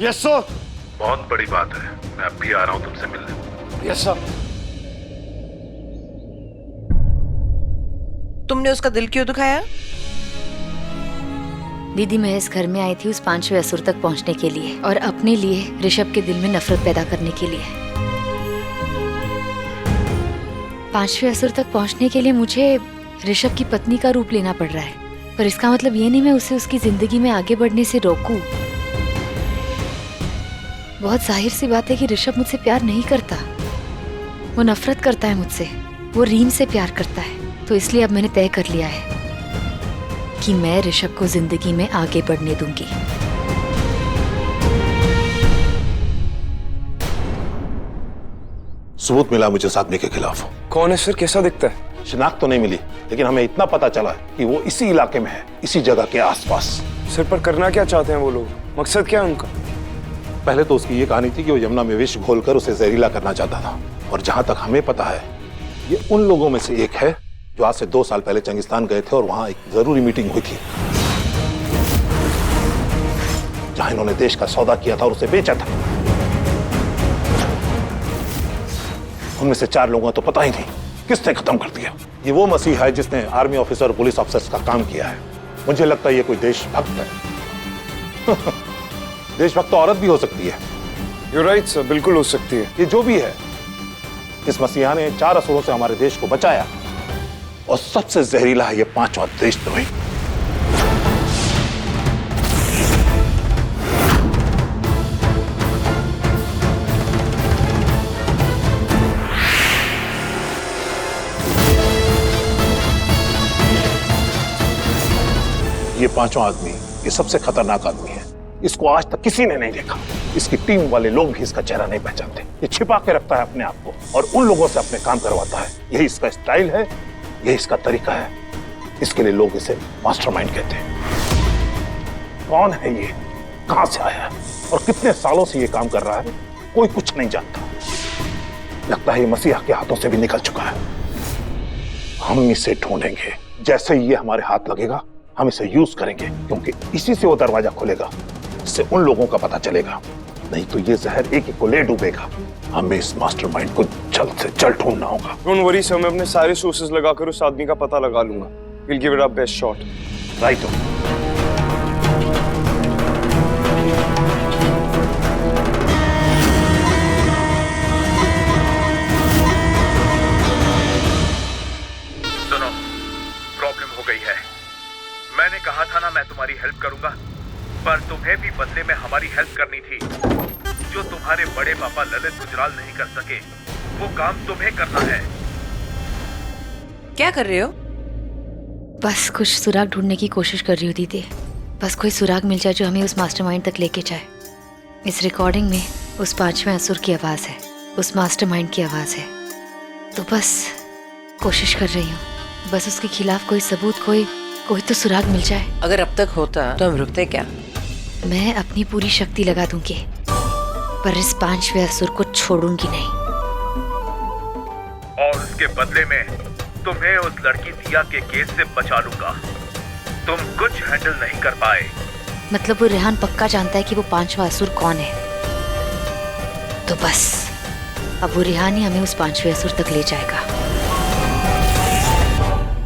Yes sir. बहुत बड़ी बात है, मैं अब भी आ रहा हूं तुमसे मिलने। Yes sir. तुमने उसका दिल क्यों दुखाया? दीदी, मैं इस घर में आई थी उस पांचवें असुर तक पहुंचने के लिए और अपने लिए ऋषभ के दिल में नफरत पैदा करने के लिए। पांचवें असुर तक पहुंचने के लिए मुझे ऋषभ की पत्नी का रूप लेना पड़ रहा है, पर इसका मतलब ये नहीं मैं उसे उसकी जिंदगी में आगे बढ़ने से रोकूं। बहुत जाहिर सी बात है कि ऋषभ मुझसे प्यार नहीं करता, वो नफरत करता है मुझसे, वो रीम से प्यार करता है। तो इसलिए अब मैंने तय कर लिया है कि मैं ऋषभ को जिंदगी में आगे बढ़ने दूंगी। सबूत मिला मुझे साधने के खिलाफ। कौन है सर, कैसा दिखता है? शिनाख्त तो नहीं मिली, लेकिन हमें इतना पता चला कि वो इसी इलाके में है, इसी जगह के आसपास। सर पर करना क्या चाहते हैं वो लोग, मकसद क्या है उनका? पहले तो उसकी ये कहानी थी कि वो यमुना में विष घोलकर उसे जहरीला करना चाहता था, और जहां तक हमें पता है ये उन लोगों में से एक है जो आज से 2 साल पहले चंगिस्तान गए थे और वहां एक जरूरी मीटिंग हुई थी जहां इन्होंने देश का सौदा किया था और उसे बेचा था। उनमें से 4 लोगों को तो पता ही नहीं किसने खत्म कर दिया। ये वो मसीह है जिसने आर्मी ऑफिसर और पुलिस ऑफिसर्स का काम किया है। मुझे लगता है ये कोई देशभक्त है। देशभक्त तो औरत भी हो सकती है। You're right सर, बिल्कुल हो सकती है। ये जो भी है, इस मसीहा ने 4 असुरों से हमारे देश को बचाया, और सबसे जहरीला है ये 5वां देशद्रोही। ये 5वां आदमी, ये सबसे खतरनाक आदमी है। इसको आज तक किसी ने नहीं देखा। इसकी टीम वाले लोग भी इसका चेहरा नहीं पहचानते। ये छिपा के रखता है अपने आप को और उन लोगों से अपने काम करवाता है। यही इसका स्टाइल है, यही इसका तरीका है। इसके लिए लोग इसे मास्टरमाइंड कहते हैं। कौन है ये, कहां से आया है और कितने सालों से ये काम कर रहा है, कोई कुछ नहीं जानता। लगता है ये मसीहा के हाथों से भी निकल चुका है। हम इसे ढूंढेंगे। जैसे ही ये हमारे हाथ लगेगा हम इसे यूज करेंगे, क्योंकि इसी से वो दरवाजा खुलेगा, इससे उन लोगों का पता चलेगा। नहीं तो ये जहर एक एक को ले डूबेगा। हमें इस मास्टरमाइंड को जल्द से जल्द ढूंढना होगा। डोंट वरी सर, मैं अपने सारे सोर्सेज लगाकर उस आदमी का पता लगा लूंगा। Will give it our best shot. Right. सुनो, प्रॉब्लम हो गई है। मैंने कहा था ना मैं तुम्हारी हेल्प करूंगा, पर तुम्हें भी बदले में हमारी हेल्प करनी थी। जो तुम्हारे बड़े पापा ललित गुजराल नहीं कर सके, वो काम तुम्हें करना है। क्या कर रहे हो? बस कुछ सुराग ढूंढने की कोशिश कर रही हूँ दीदी। बस कोई सुराग मिल जाए जो हमें उस मास्टरमाइंड तक लेके जाए। इस रिकॉर्डिंग में उस 5वें असुर की आवाज़ है, उस मास्टरमाइंड की आवाज़ है। तो बस कोशिश कर रही हूँ, बस उसके खिलाफ कोई सबूत, कोई तो सुराग मिल जाए। अगर अब तक होता तो हम रुकते क्या? मैं अपनी पूरी शक्ति लगा दूंगी, पर इस 5वें असुर को छोड़ूंगी नहीं। और उसके बदले में तुम्हें उस लड़की दिया के केस से बचा लूंगा। तुम कुछ हैंडल नहीं कर पाए। मतलब वो रेहान पक्का जानता है कि वो 5वां असुर कौन है। तो बस अब वो रेहान ही हमें उस 5वें असुर तक ले जाएगा।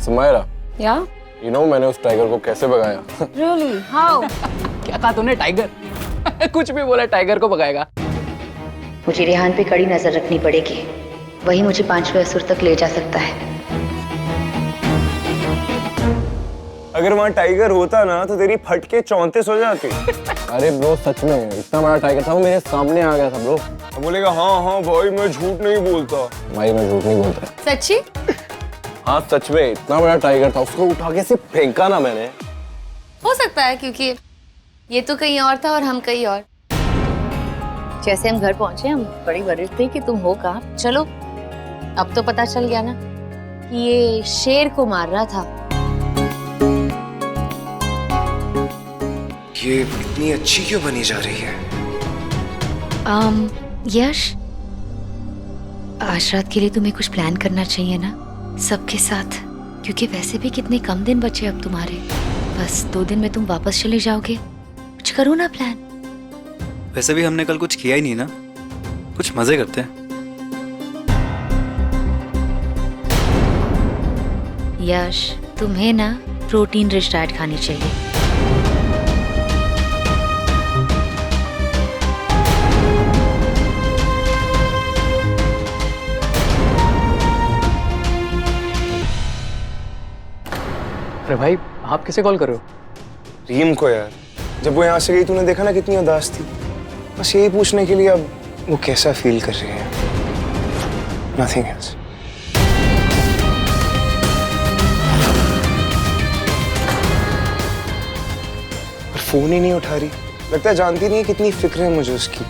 समायरा, या यू नो मैंने उस टाइगर को कैसे भगाया? Really how? क्या कहा तूने? टाइगर? कुछ भी बोला, टाइगर को भगाएगा। मुझे रेहान पे कड़ी नजर रखनी पड़ेगी, वही मुझे 5वें असुर तक ले जा सकता है। अगर वहाँ टाइगर होता ना तो तेरी फटके 34 हो जाती। अरे ब्रो सच में इतना बड़ा टाइगर था, वो मेरे सामने आ गया था ब्रो। अब बोलेगा हाँ हाँ भाई मैं झूठ नहीं बोलता। भाई मैं झूठ नहीं बोलता। सच्ची? हाँ सच में इतना बड़ा टाइगर था, उसको उठा के सिर्फ फेंका ना मैंने। हो सकता है, क्योंकि ये तो कहीं और था और हम कहीं और। जैसे हम घर पहुंचे हम बड़ी वरिष्ठ थे कि तुम हो कहाँ। चलो अब तो पता चल गया ना कि ये शेर को मार रहा था। ये इतनी अच्छी क्यों बनी जा रही है? यश, आज रात के लिए तुम्हें कुछ प्लान करना चाहिए ना सबके साथ, क्योंकि वैसे भी कितने कम दिन बचे अब तुम्हारे। बस 2 दिन में तुम वापस चले जाओगे। कुछ करो ना प्लान। वैसे भी हमने कल कुछ किया ही नहीं ना, कुछ मजे करते हैं। यश, तुम्हें ना प्रोटीन रिच डाइट खानी चाहिए। अरे भाई, आप किसे कॉल कर रहे हो? रीम को यार, जब वो यहाँ से गई तूने देखा ना कितनी उदास थी। बस यही पूछने के लिए अब वो कैसा फील कर रही है। Nothing else. पर फोन ही नहीं उठा रही, लगता है जानती नहीं है कितनी फिक्र है मुझे उसकी।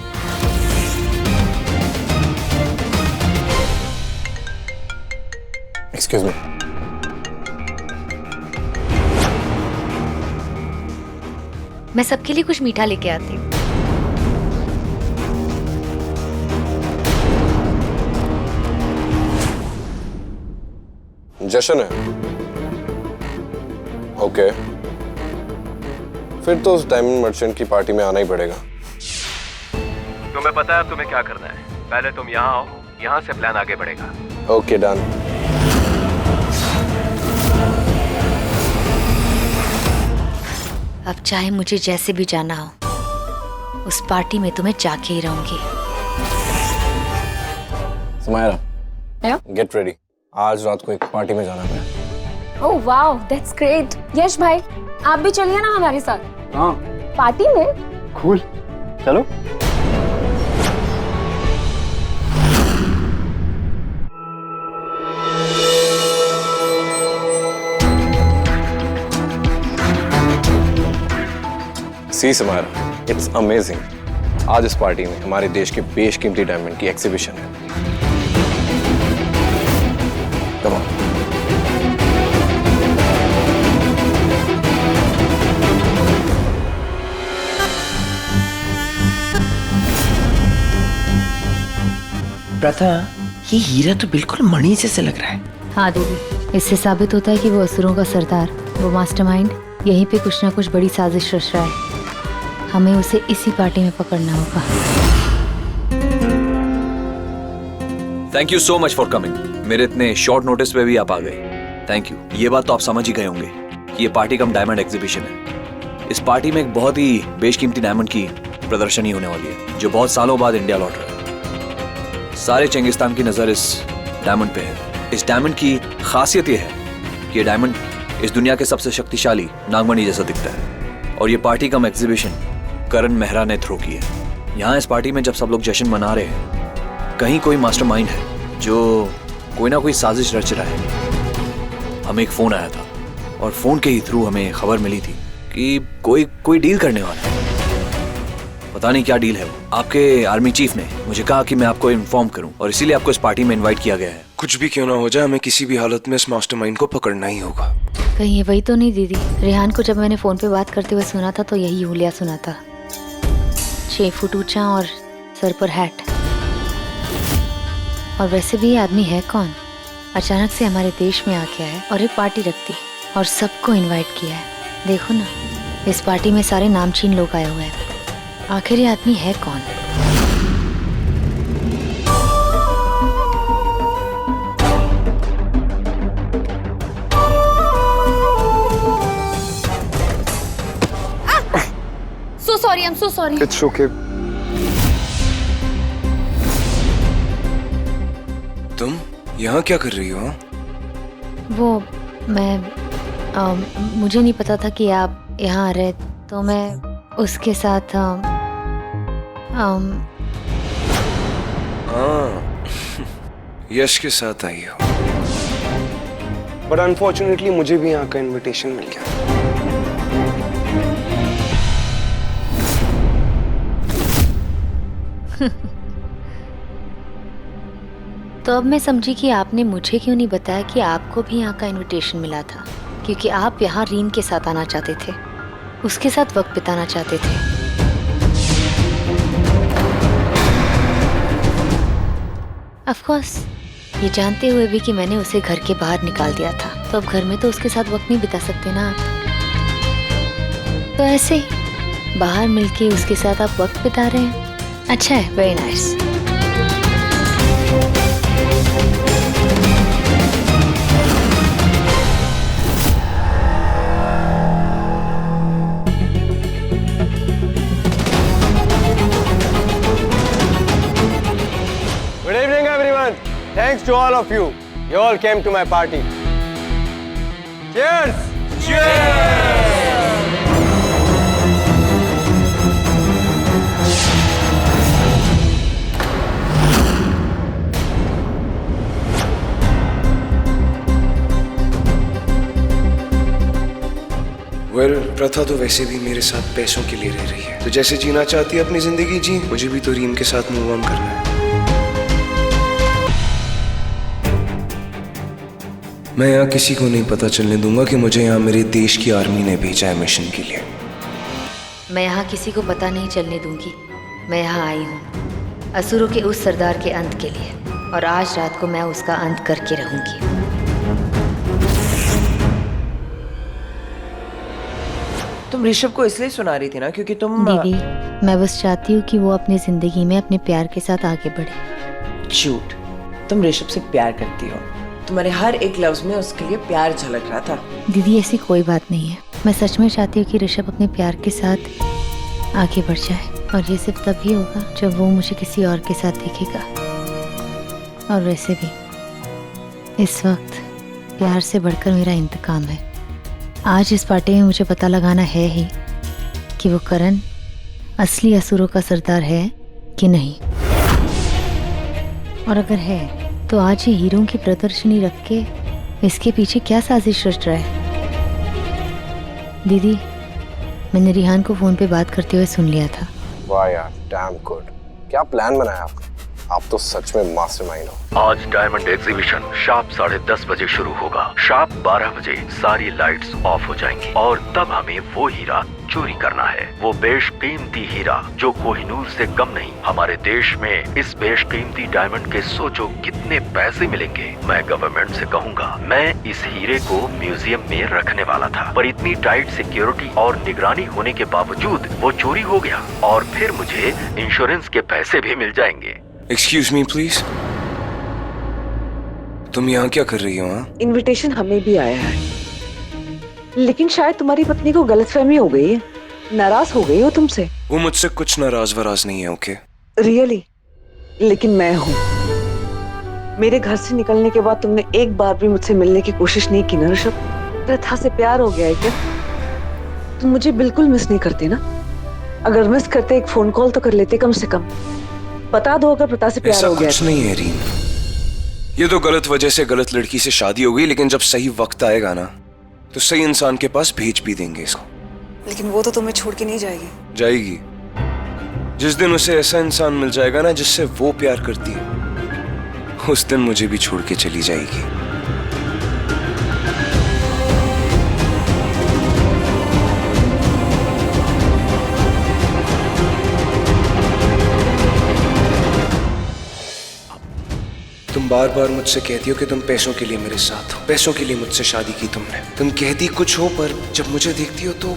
Excuse me. मैं सबके लिए कुछ मीठा लेके आती हूँ। जश्न है? ओके, फिर तो उस डायमंड मर्चेंट की पार्टी में आना ही पड़ेगा। तुम्हें पता है अब तुम्हें क्या करना है? पहले तुम यहाँ आओ, यहाँ से प्लान आगे बढ़ेगा। Okay, done. अब चाहे मुझे जैसे भी जाना हो, उस पार्टी में तुम्हें जाके ही रहूंगी। समायरा, Yeah? गेट रेडी, आज रात को एक पार्टी में जाना है। Oh wow, that's great. Yash भाई, आप भी चलिए ना हमारे साथ। हाँ, पार्टी में? कूल, चलो। सी समायरा, इट्स अमेजिंग। आज इस पार्टी में हमारे देश के बेशकीमती डायमंड की एग्जीबिशन है। Come on. प्रथा, ये हीरा तो बिल्कुल मणि जैसे लग रहा है। हाँ दीदी, इससे साबित होता है कि वो असुरों का सरदार, वो मास्टरमाइंड यहीं पे कुछ ना कुछ बड़ी साजिश रच रहा है। हमें उसे इसी पार्टी में पकड़ना होगा। Thank you so much for coming. मेरे इतने शॉर्ट नोटिस पे भी आप आ गए, थैंक यू। ये बात तो आप समझ ही गए होंगे कि ये पार्टी कम डायमंड एग्जीबिशन है। इस पार्टी में एक बहुत ही बेशकीमती डायमंड की प्रदर्शनी होने वाली है, जो बहुत सालों बाद इंडिया लौट रहा है। सारे चंगिस्तान की नजर इस डायमंड पे है। इस डायमंड की खासियत ये है कि ये डायमंड इस दुनिया के सबसे शक्तिशाली नागमणि जैसा दिखता है। और ये पार्टी कम एग्जीबिशन करण मेहरा ने थ्रो की है। यहाँ इस पार्टी में जब सब लोग जश्न मना रहे हैं, कहीं कोई मास्टरमाइंड है जो कोई ना कोई साजिश रच रहा है। हमें एक फोन आया था और फोन के ही थ्रू हमें खबर मिली थी कि कोई डील करने वाला है। पता नहीं क्या डील है वो। आपके आर्मी चीफ ने मुझे कहा कि मैं आपको इन्फॉर्म करूं और इसीलिए आपको इस पार्टी में इनवाइट किया गया है। कुछ भी क्यों ना हो जाए, हमें किसी भी हालत में इस मास्टरमाइंड को पकड़ना ही होगा। कहीं ये वही तो नहीं दीदी? रेहान को जब मैंने फोन पे बात करते हुए सुना था तो यही हुलिया सुना था। 6 फुट ऊंचा और सर पर हैट। और वैसे भी ये आदमी है कौन? अचानक से हमारे देश में आ गया है और एक पार्टी रख दी और सबको इनवाइट किया है। देखो ना, इस पार्टी में सारे नामचीन लोग आए हुए हैं। आखिर ये आदमी है कौन? So sorry, I'm so sorry. It's okay. तुम यहाँ क्या कर रही हो? वो मुझे नहीं पता था कि आप यहाँ आ रहे, तो मैं उसके साथ यश के साथ आई हो। बट अनफॉर्चुनेटली मुझे भी यहाँ का इनविटेशन मिल गया। तो अब मैं समझी कि आपने मुझे क्यों नहीं बताया कि आपको भी यहाँ का इनविटेशन मिला था, क्योंकि आप यहाँ रीम के साथ आना चाहते थे, उसके साथ वक्त बिताना चाहते थे। ऑफ कोर्स, ये जानते हुए भी कि मैंने उसे घर के बाहर निकाल दिया था, तो अब घर में तो उसके साथ वक्त नहीं बिता सकते ना आप। तो ऐसे ही बाहर मिलके उसके साथ आप वक्त बिता रहे हैं। अच्छा है, very nice. Good evening, everyone. Thanks to all of you. You all came to my party. Cheers! प्रथा तो वैसे भी मेरे साथ पैसों के लिए रह रही है, तो जैसे जीना चाहती है अपनी जिंदगी जी, मुझे भी तो रीम के साथ मूव ऑन करना है। मैं यहाँ किसी को नहीं पता चलने दूंगा कि मुझे यहाँ मेरे देश की आर्मी ने भेजा है मिशन के लिए। मैं यहाँ किसी को पता नहीं चलने दूंगी। मैं यहाँ आई हूँ असुरों के उस सरदार के अंत के लिए, और आज रात को मैं उसका अंत करके रहूंगी। तुम ऋषभ को इसलिए सुना रही थी ना क्योंकि तुम दीदी, मैं बस चाहती हूँ कि वो अपनी जिंदगी में अपने प्यार के साथ आगे बढ़े। झूठ। तुम ऋषभ से प्यार करती हो। तुम्हारे हर एक लफ्ज में उसके लिए प्यार झलक रहा था। दीदी, ऐसी कोई बात नहीं है। मैं सच में चाहती हूँ कि ऋषभ अपने प्यार के साथ आगे बढ़ जाए, और ये सिर्फ तभी होगा जब वो मुझे किसी और के साथ देखेगा। और वैसे भी इस वक्त प्यार से बढ़कर मेरा इंतकाम है। आज इस पार्टी में मुझे पता लगाना है ही कि वो करण असली असुरों का सरदार है कि नहीं, और अगर है तो आज ये हीरों की प्रदर्शनी रख के इसके पीछे क्या साजिश रच रहा है। दीदी, मैंने रिहान को फोन पे बात करते हुए सुन लिया था। वाह यार, डैम गुड। क्या प्लान बनाया आपने? आप तो सच में मास्टरमाइंड हो। आज डायमंड एग्जीबिशन शार्प 10:30 बजे शुरू होगा। शार्प 12 बजे सारी लाइट्स ऑफ हो जाएंगी, और तब हमें वो हीरा चोरी करना है। वो बेशकीमती हीरा जो कोहिनूर से कम नहीं। हमारे देश में इस बेशकीमती डायमंड के सोचो कितने पैसे मिलेंगे। मैं गवर्नमेंट से कहूँगा। मैं इस हीरे को म्यूजियम में रखने वाला था, पर इतनी टाइट सिक्योरिटी और निगरानी होने के बावजूद वो चोरी हो गया, और फिर मुझे इंश्योरेंस के पैसे भी मिल जाएंगे। एक्सक्यूज मी प्लीज, तुम यहाँ क्या कर रही हो? इनविटेशन हमें भी आया है, लेकिन शायद तुम्हारी पत्नी को गलतफहमी हो गई है, नाराज हो गई हो तुमसे। वो मुझसे कुछ नाराज वराज नहीं है। Okay really? लेकिन मैं हूँ। मेरे घर से निकलने के बाद तुमने एक बार भी मुझसे मिलने की कोशिश नहीं की ना ऋषभ? प्रथा से प्यार हो गया है क्या? तुम मुझे बिल्कुल मिस नहीं करते ना? अगर मिस करते एक फोन कॉल तो कर लेते कम से कम। बता दो अगर प्रथा से प्यार हो गया। कुछ नहीं है रीन, ये तो गलत वजह से गलत लड़की से शादी हो गई, लेकिन जब सही वक्त आएगा ना तो सही इंसान के पास भेज भी देंगे इसको। लेकिन वो तो तुम्हें छोड़ के नहीं जाएगी। जाएगी। जिस दिन उसे ऐसा इंसान मिल जाएगा ना जिससे वो प्यार करती है, उस दिन मुझे भी छोड़ के चली जाएगी। तुम बार बार मुझसे कहती हो कि तुम पैसों के लिए मेरे साथ हो, पैसों के लिए मुझसे शादी की तुमने। तुम कहती कुछ हो, पर जब मुझे देखती हो तो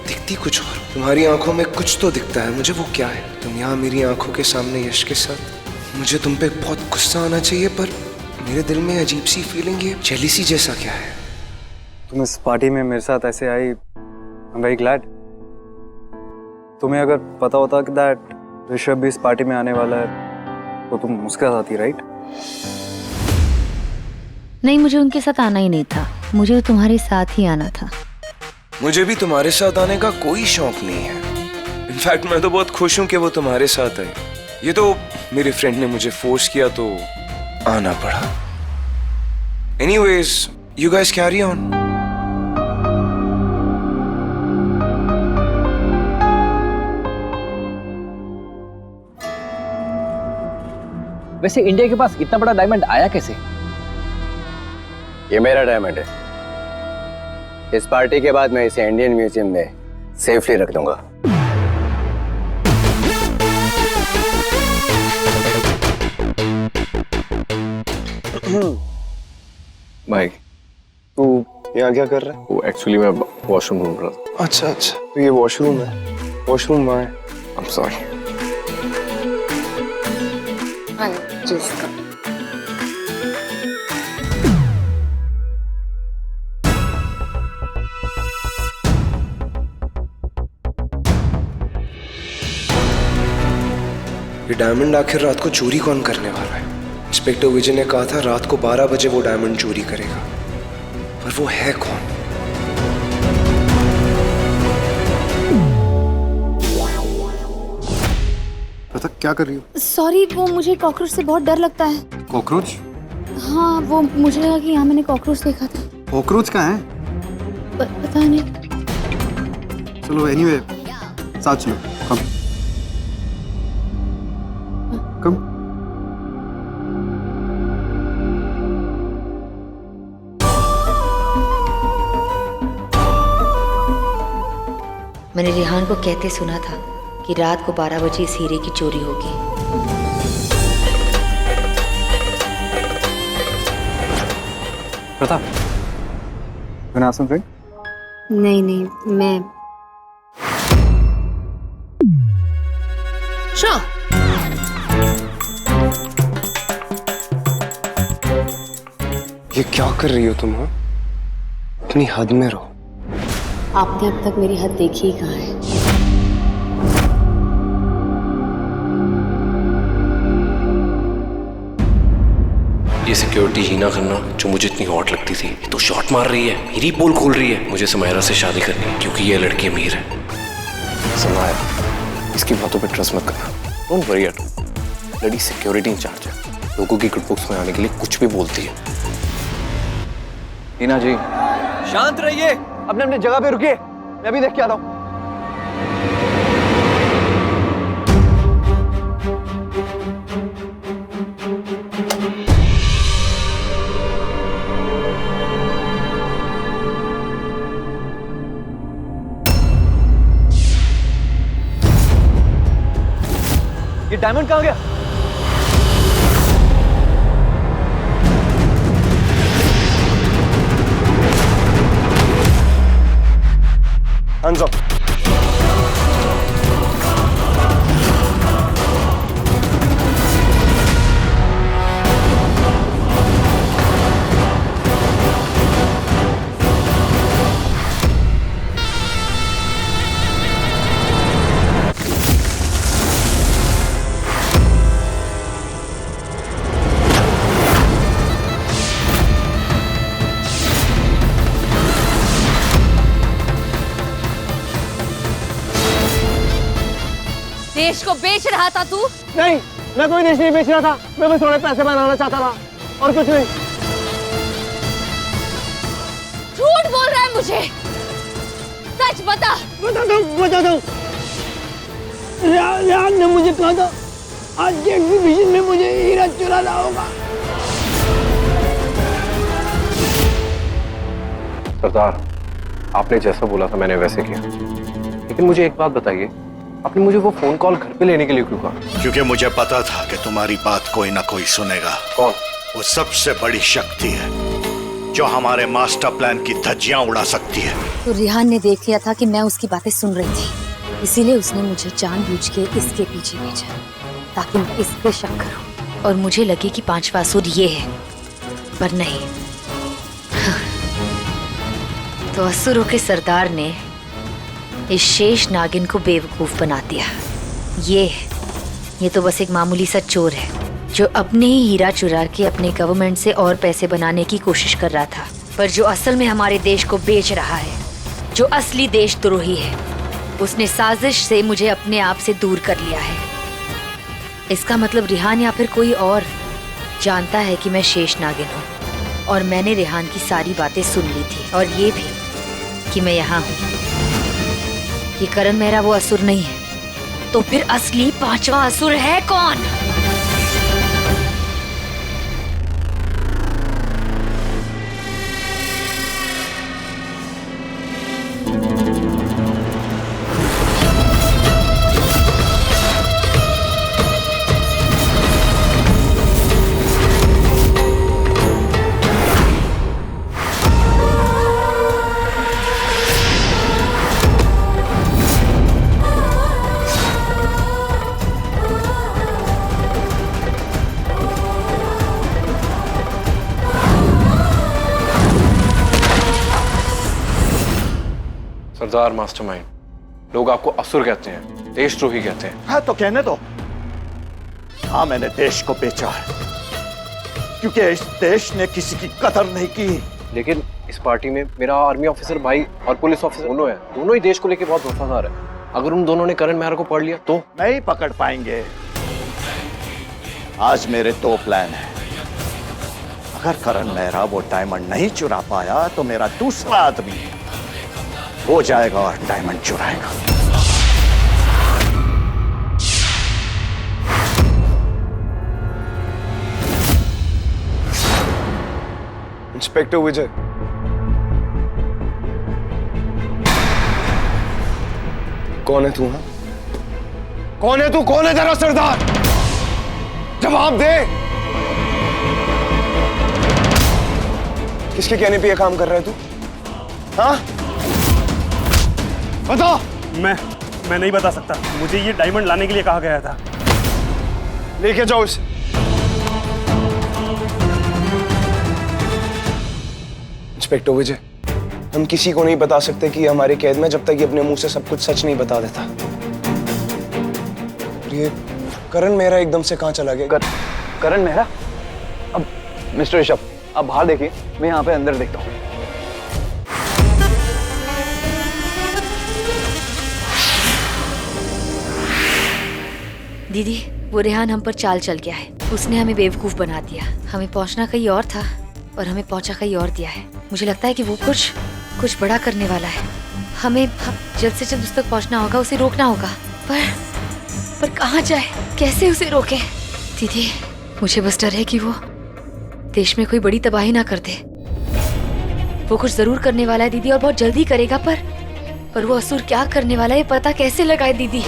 दिखती कुछ और। तुम्हारी आंखों में कुछ तो दिखता है, मुझे वो क्या है? तुम यहाँ मेरी आंखों के सामने यश के साथ। मुझे तुम पे बहुत गुस्सा आना चाहिए, पर मेरे दिल में अजीब सी फीलिंग है, जेलिसी जैसा क्या है। तुम इस पार्टी में मेरे साथ ऐसे आई, I'm very glad। तुम्हें अगर पता होता कि दैट ऋषभ भी इस पार्टी में आने वाला है तो तुम उसके साथ आती, राइट? नहीं, मुझे उनके साथ आना ही नहीं था, मुझे तुम्हारे साथ ही आना था। मुझे भी तुम्हारे साथ आने का कोई शौक नहीं है। इनफैक्ट मैं तो बहुत खुश हूं कि वो तुम्हारे साथ है। ये तो मेरे फ्रेंड ने मुझे फोर्स किया तो आना पड़ा। Anyways, you guys carry on. वैसे इंडिया के पास इतना बड़ा डायमंड आया कैसे? ये मेरा डायमंड है। इस पार्टी के बाद मैं इसे इंडियन म्यूजियम में सेफली रख दूंगा। भाई, तू यहाँ क्या कर रहा है? वो एक्चुअली मैं वॉशरूम ढूंढ रहा था। अच्छा, तो ये वॉशरूम है। वॉशरूम वहाँ है। I'm sorry। जिसका ये डायमंड आखिर रात को चोरी कौन करने वाला है? इंस्पेक्टर विजय ने कहा था रात को 12 बजे वो डायमंड चोरी करेगा, पर वो है कौन? पता क्या कर रही हो? सॉरी, वो मुझे कॉकरोच से बहुत डर लगता है। कॉकरोच? हाँ, वो मुझे लगा कि यहाँ मैंने कॉकरोच देखा था। कॉकरोच कहाँ है? पता नहीं। चलो एनीवे, साथ चलो। कम कम। मैंने रिहान को कहते सुना था कि रात को 12 बजे इस हीरे की चोरी होगी। Pratap, gonna have some drink? नहीं नहीं, मैं ये क्या कर रही हो तुम? हाँ, अपनी हद में रहो। आपने अब तक मेरी हद देखी ही कहाँ है? ये सिक्योरिटी ही ना करना जो मुझे इतनी हॉट लगती थी, ये तो शॉट मार रही है, मेरी पोल खोल रही है। मुझे समायरा से शादी करनी है क्योंकि ये लड़की अमीर है। समायरा, इसकी बातों पे ट्रस्ट मत करना। Don't worry at all. लड़की सिक्योरिटी इंचार्ज है, लोगों की गुड बुक्स में आने के लिए कुछ भी बोलती है। हीना जी, शांत रहिए, अपने अपने जगह पे रुकिए, मैं भी देख के आता हूँ। ये डायमंड कहाँ गया? Hands up. देश को बेच रहा था तू? नहीं, मैं कोई देश नहीं बेच रहा था, मैं बस थोड़े पैसे बनाना चाहता था और कुछ नहीं। झूठ बोल रहा है मुझे, सच बता। बता दो। रिहान ने मुझे कहा था आज के एग्जीबिशन में मुझे हीरा चुराना होगा। सरदार, आपने जैसा बोला था मैंने वैसे किया, लेकिन मुझे एक बात बताइए, आपने मुझे वो फोन कॉल घर पे लेने के लिए क्यों कहा? क्योंकि मुझे पता था कि तुम्हारी बात कोई ना कोई सुनेगा। कौन? वो सबसे बड़ी शक्ति है जो हमारे मास्टर प्लान की धज्जियां उड़ा सकती है। तो रिहान ने देख लिया था कि मैं उसकी बातें सुन रही थी, इसीलिए उसने मुझे जानबूझ के इसके पीछे भेजा ताकि मैं इस पे शक करूं और मुझे लगे कि 5वां असुर ये है, पर नहीं। तो असुरों के सरदार ने इस शेष नागिन को बेवकूफ बना दिया। ये तो बस एक मामूली सा चोर है जो अपने ही हीरा चुरा के अपने गवर्नमेंट से और पैसे बनाने की कोशिश कर रहा था, पर जो असल में हमारे देश को बेच रहा है, जो असली देशद्रोही है, उसने साजिश से मुझे अपने आप से दूर कर लिया है। इसका मतलब रिहान या फिर कोई और जानता है कि मैं शेष नागिन हूँ, और मैंने रिहान की सारी बातें सुन ली थी, और ये भी कि मैं यहाँ हूँ। ये करण मेहरा वो असुर नहीं है, तो फिर असली 5वां असुर है कौन? सरदार मास्टरमाइंड, लोग आपको असुर कहते हैं, देशद्रोही कहते हैं। हाँ तो कहने दो। हाँ मैंने देश को बेचा है क्योंकि इस देश ने किसी की कदर नहीं की। लेकिन इस पार्टी में मेरा आर्मी ऑफिसर भाई और पुलिस ऑफिसर दोनों है, दोनों ही देश को लेके बहुत वफादार है। अगर उन दोनों ने करण मेहरा को पढ़ लिया तो नहीं पकड़ पाएंगे। आज मेरे 2 प्लान हैं। अगर करण मेहरा वो डायमंड नहीं चुरा पाया तो मेरा दूसरा आदमी हो जाएगा और डायमंड चुराएगा। इंस्पेक्टर विजय, कौन है तू? हाँ, कौन है तू? कौन है तेरा सरदार? जवाब दे। किसके कहने पे ये काम कर रहा है तू? हाँ, बता। मैं नहीं बता सकता। मुझे ये डायमंड लाने के लिए कहा गया था। लेके जाओ इसे। इंस्पेक्टर विजय, हम किसी को नहीं बता सकते कि ये हमारे कैद में, जब तक ये अपने मुंह से सब कुछ सच नहीं बता देता। ये करण मेहरा एकदम से कहां चला गया? करण मेहरा? अब मिस्टर ऋषभ, आप बाहर देखिए, मैं यहाँ पे अंदर देखता हूँ। दीदी, वो रेहान हम पर चाल चल गया है। उसने हमें बेवकूफ बना दिया। हमें पहुंचना कहीं और था और हमें पहुंचा कहीं और दिया है। मुझे लगता है कि वो कुछ बड़ा करने वाला है। हमें जल्द से जल्द उस तक पहुंचना होगा, उसे रोकना होगा। पर कहाँ जाए, कैसे उसे रोके? दीदी, मुझे बस डर है कि वो देश में कोई बड़ी तबाही ना कर दे। वो कुछ जरूर करने वाला है दीदी, और बहुत जल्दी करेगा। पर वो असुर क्या करने वाला है, ये पता कैसे लगाए दीदी?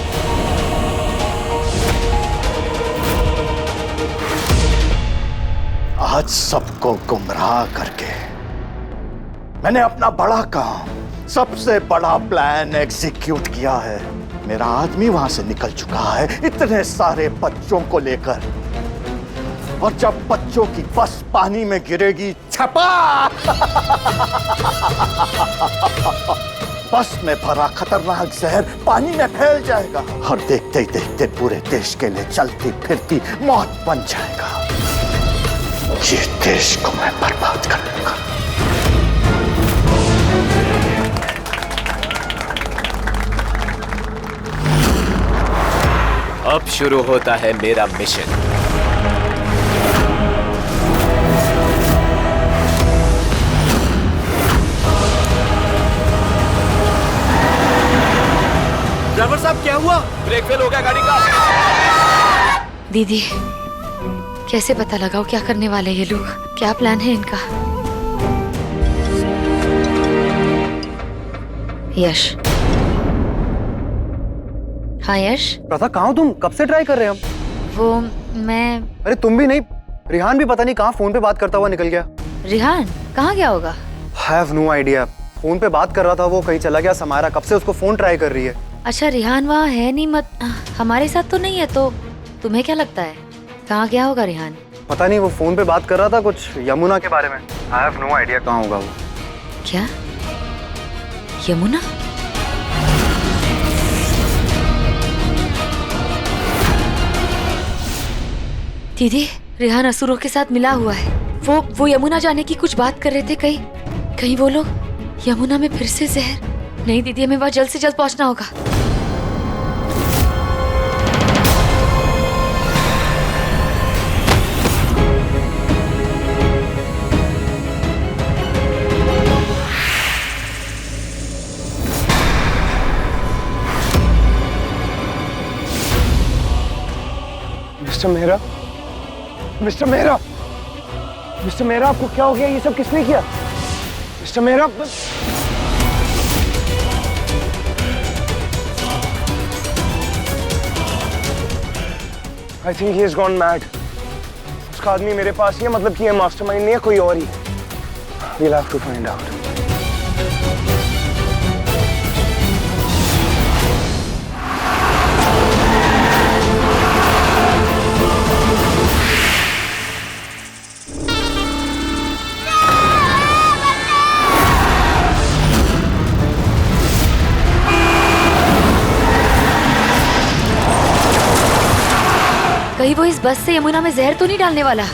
आज सबको गुमराह करके मैंने अपना बड़ा काम, सबसे बड़ा प्लान एग्जीक्यूट किया है। मेरा आदमी वहां से निकल चुका है इतने सारे बच्चों को लेकर, और जब बच्चों की बस पानी में गिरेगी, छपा बस में भरा खतरनाक जहर पानी में फैल जाएगा और देखते ही देखते पूरे देश के लिए चलती फिरती मौत बन जाएगा। ये देश को मैं बर्बाद कर दूंगा। अब शुरू होता है मेरा मिशन। ड्राइवर साहब, क्या हुआ? ब्रेक फेल हो गया गाड़ी का। दीदी, कैसे पता लगाओ क्या करने वाले ये लोग? क्या प्लान है इनका? यश। हाँ यश। प्रथा, कहाँ हो तुम? कब से ट्राई कर रहे हैं हम? वो मैं। अरे तुम भी नहीं, रिहान भी पता नहीं कहाँ फोन पे बात करता हुआ निकल गया। रिहान कहाँ गया होगा? Have no idea. फोन पे बात कर रहा था, वो कहीं चला गया। समारा कब से उसको फोन ट्राई कर रही है। अच्छा, रिहान वहाँ है नहीं, हमारे साथ तो नहीं है, तो तुम्हें क्या लगता है कहाँ गया होगा रिहान? पता नहीं, वो फोन पे बात कर रहा था कुछ यमुना के बारे में। आई हैव नो आइडिया कहाँ होगा वो। क्या? यमुना? दीदी, रिहान असुरों के साथ मिला हुआ है। वो यमुना जाने की कुछ बात कर रहे थे। कहीं वो लोग यमुना में फिर से जहर? नहीं दीदी, हमें वहां जल्द से जल्द पहुंचना होगा। Mister Mehra, mister Mehra, mister Mehra, आपको क्या हो गया? ये सब किसने किया? Mister Mehra, I think he has gone mad. उसका आदमी मेरे पास ही है, मतलब कि ये मास्टरमाइंड नहीं है, कोई और ही। We'll have to find out. कहीं वो इस बस से यमुना में जहर तो नहीं डालने वाला?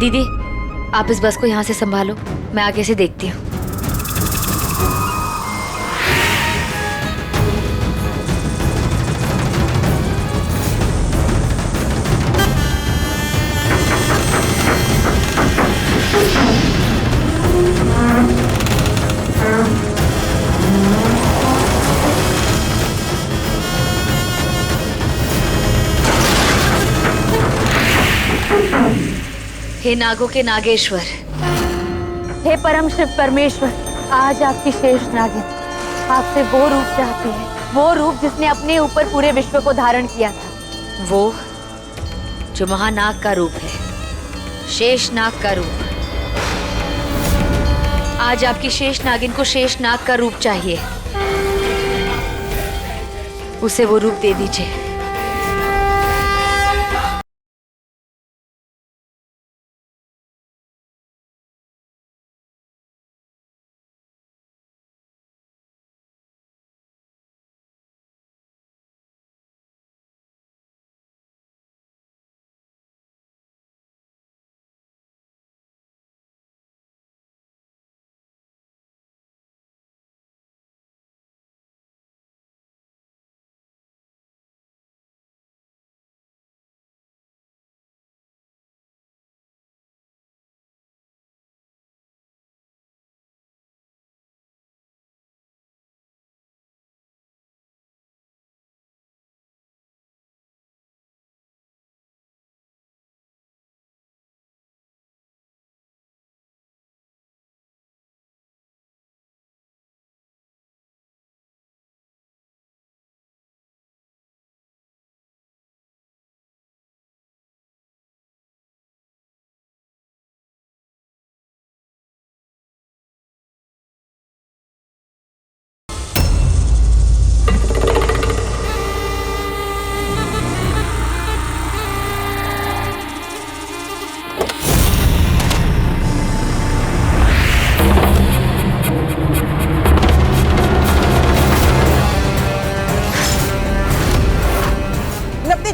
दीदी, आप इस बस को यहाँ से संभालो, मैं आगे से देखती हूँ। हे नागों के नागेश्वर, हे परम शिव परमेश्वर, आज आपकी शेष नागिन आपसे वो रूप चाहती है, वो रूप जिसने अपने ऊपर पूरे विश्व को धारण किया था। वो जो महानाग का रूप है, शेष नाग का रूप। आज आपकी शेष नागिन को शेष नाग का रूप चाहिए, उसे वो रूप दे दीजिए।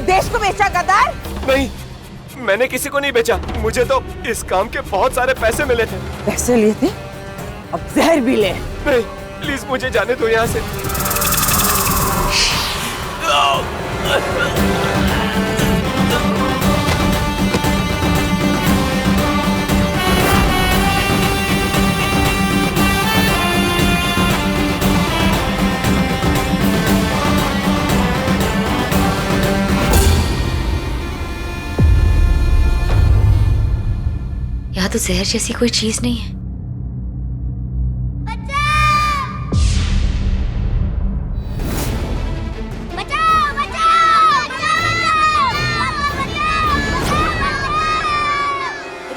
देश को बेचा गद्दार? नहीं, मैंने किसी को नहीं बेचा। मुझे तो इस काम के बहुत सारे पैसे मिले थे। पैसे लिए थे? अब जहर भी ले। नहीं, प्लीज मुझे जाने दो यहाँ से। यहाँ तो जहर जैसी कोई चीज नहीं है।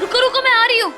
रुको रुको, मैं आ रही हूँ।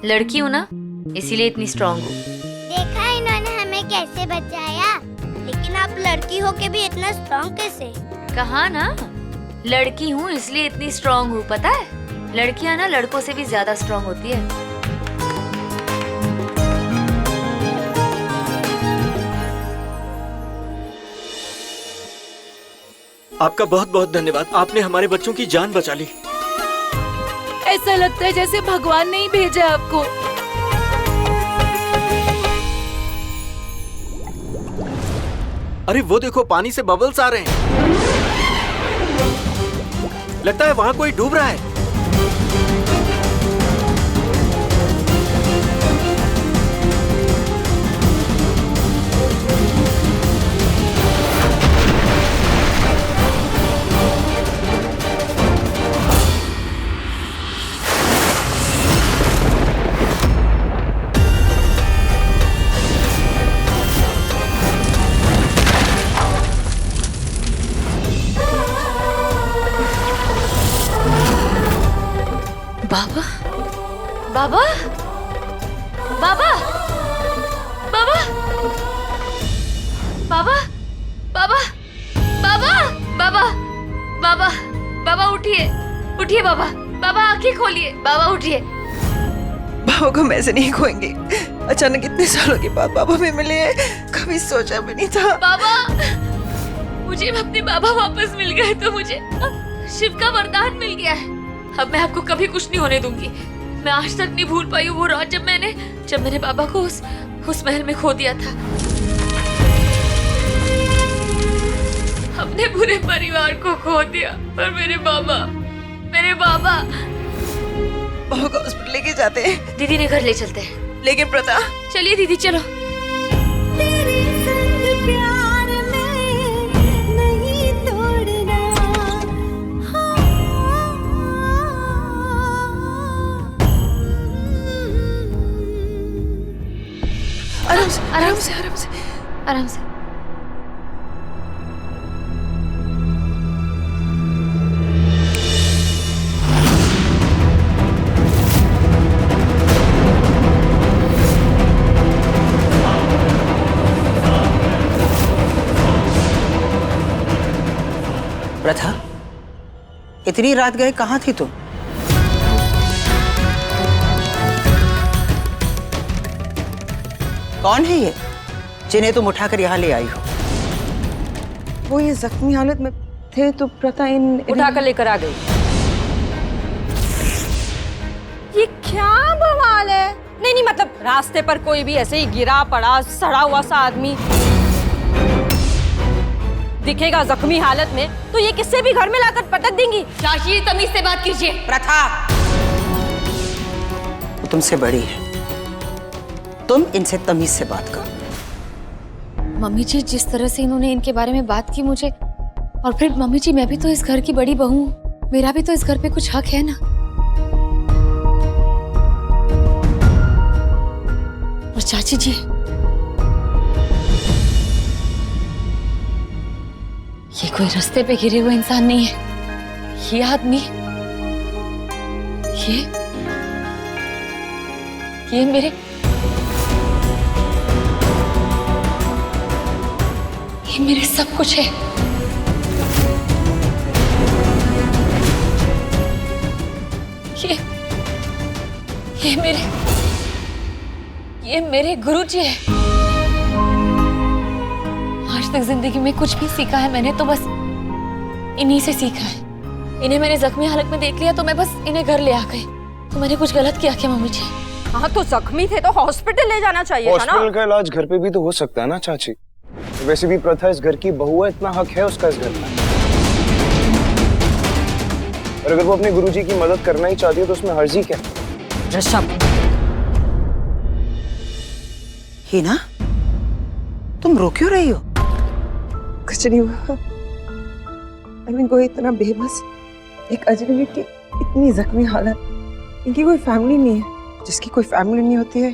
लड़की हूँ ना, इसीलिए इतनी स्ट्रांग हूँ। देखा इन्होंने हमें कैसे बचाया, लेकिन आप लड़की हो के भी इतना स्ट्रांग कैसे? कहा ना, लड़की हूँ इसलिए इतनी स्ट्रांग हूँ। पता है, लड़कियाँ ना लड़कों से भी ज्यादा स्ट्रांग होती है। आपका बहुत बहुत धन्यवाद। आपने हमारे बच्चों की जान बचा ली। ऐसा लगता है जैसे भगवान ने ही भेजा आपको। अरे वो देखो, पानी से बबल्स आ रहे हैं। लगता है वहां कोई डूब रहा है। बाबा बाबा बाबा बाबा बाबा बाबा बाबा बाबा बाबा बाबा उठिए, उठिए बाबा, बाबा आंखें खोलिए, बाबा उठिए। बाबा को हम ऐसे नहीं खोएंगे। अचानक इतने सालों के बाद बाबा में मिले हैं, कभी सोचा भी नहीं था। बाबा, मुझे अपने बाबा वापस मिल गए तो मुझे शिव का वरदान मिल गया है। अब मैं आपको कभी कुछ नहीं होने दूंगी। मैं आज तक नहीं भूल पाई वो रात जब मैंने बाबा को उस महल में खो दिया था। अपने पूरे परिवार को खो दिया, पर मेरे बाबा बाबा को हॉस्पिटल लेके जाते हैं। दीदी ने घर ले चलते हैं। लेकिन प्रथा, चलिए दीदी चलो। आराम से, आराम से, आराम से, आराम से। प्रथा, इतनी रात गए कहाँ थी तुम? कौन है ये जिन्हें तुम उठाकर यहाँ ले आई हो? वो ये जख्मी हालत में थे तो प्रथा उठाकर लेकर आ गई। ये क्या बवाल है? नहीं, मतलब रास्ते पर कोई भी ऐसे ही गिरा पड़ा सड़ा हुआ सा आदमी दिखेगा जख्मी हालत में तो ये किससे भी घर में लाकर पटक देंगी। चाची तमीज से बात कीजिए। प्रथा, वो तुमसे बड़ी है, तुम इनसे तमीज से बात करो। मम्मी जी, जिस तरह से इन्होंने इनके बारे में बात की मुझे, और फिर मम्मी जी मैं भी तो इस घर की बड़ी बहू हूँ, मेरा भी तो इस घर पे कुछ हक है ना। और चाची जी, ये कोई रास्ते पे गिरे हुए इंसान नहीं है। ये आदमी, ये मेरे सब कुछ है। ये मेरे गुरुजी है। आज तक जिंदगी में कुछ भी सीखा है मैंने तो बस इन्हीं से सीखा है। इन्हें मैंने जख्मी हालत में देख लिया तो मैं बस इन्हें घर ले आ गई। तो मैंने कुछ गलत किया क्या मम्मी जी? हाँ, तो जख्मी थे तो हॉस्पिटल ले जाना चाहिए था ना। हॉस्पिटल का इलाज घर पे भी तो हो सकता है ना चाची। वैसे भी प्रथा इस घर की बहू है, इतना हक है उसका इस घर में। और अगर वो अपने गुरुजी की मदद करना ही चाहती है तो उसमें हर्जी क्या? ऋषभ, हीना, तुम रो क्यों रही हो? कुछ नहीं हुआ। कोई इतना बेबस, एक अजनबी की इतनी जख्मी हालत, इनकी कोई फैमिली नहीं है। जिसकी कोई फैमिली नहीं होती है,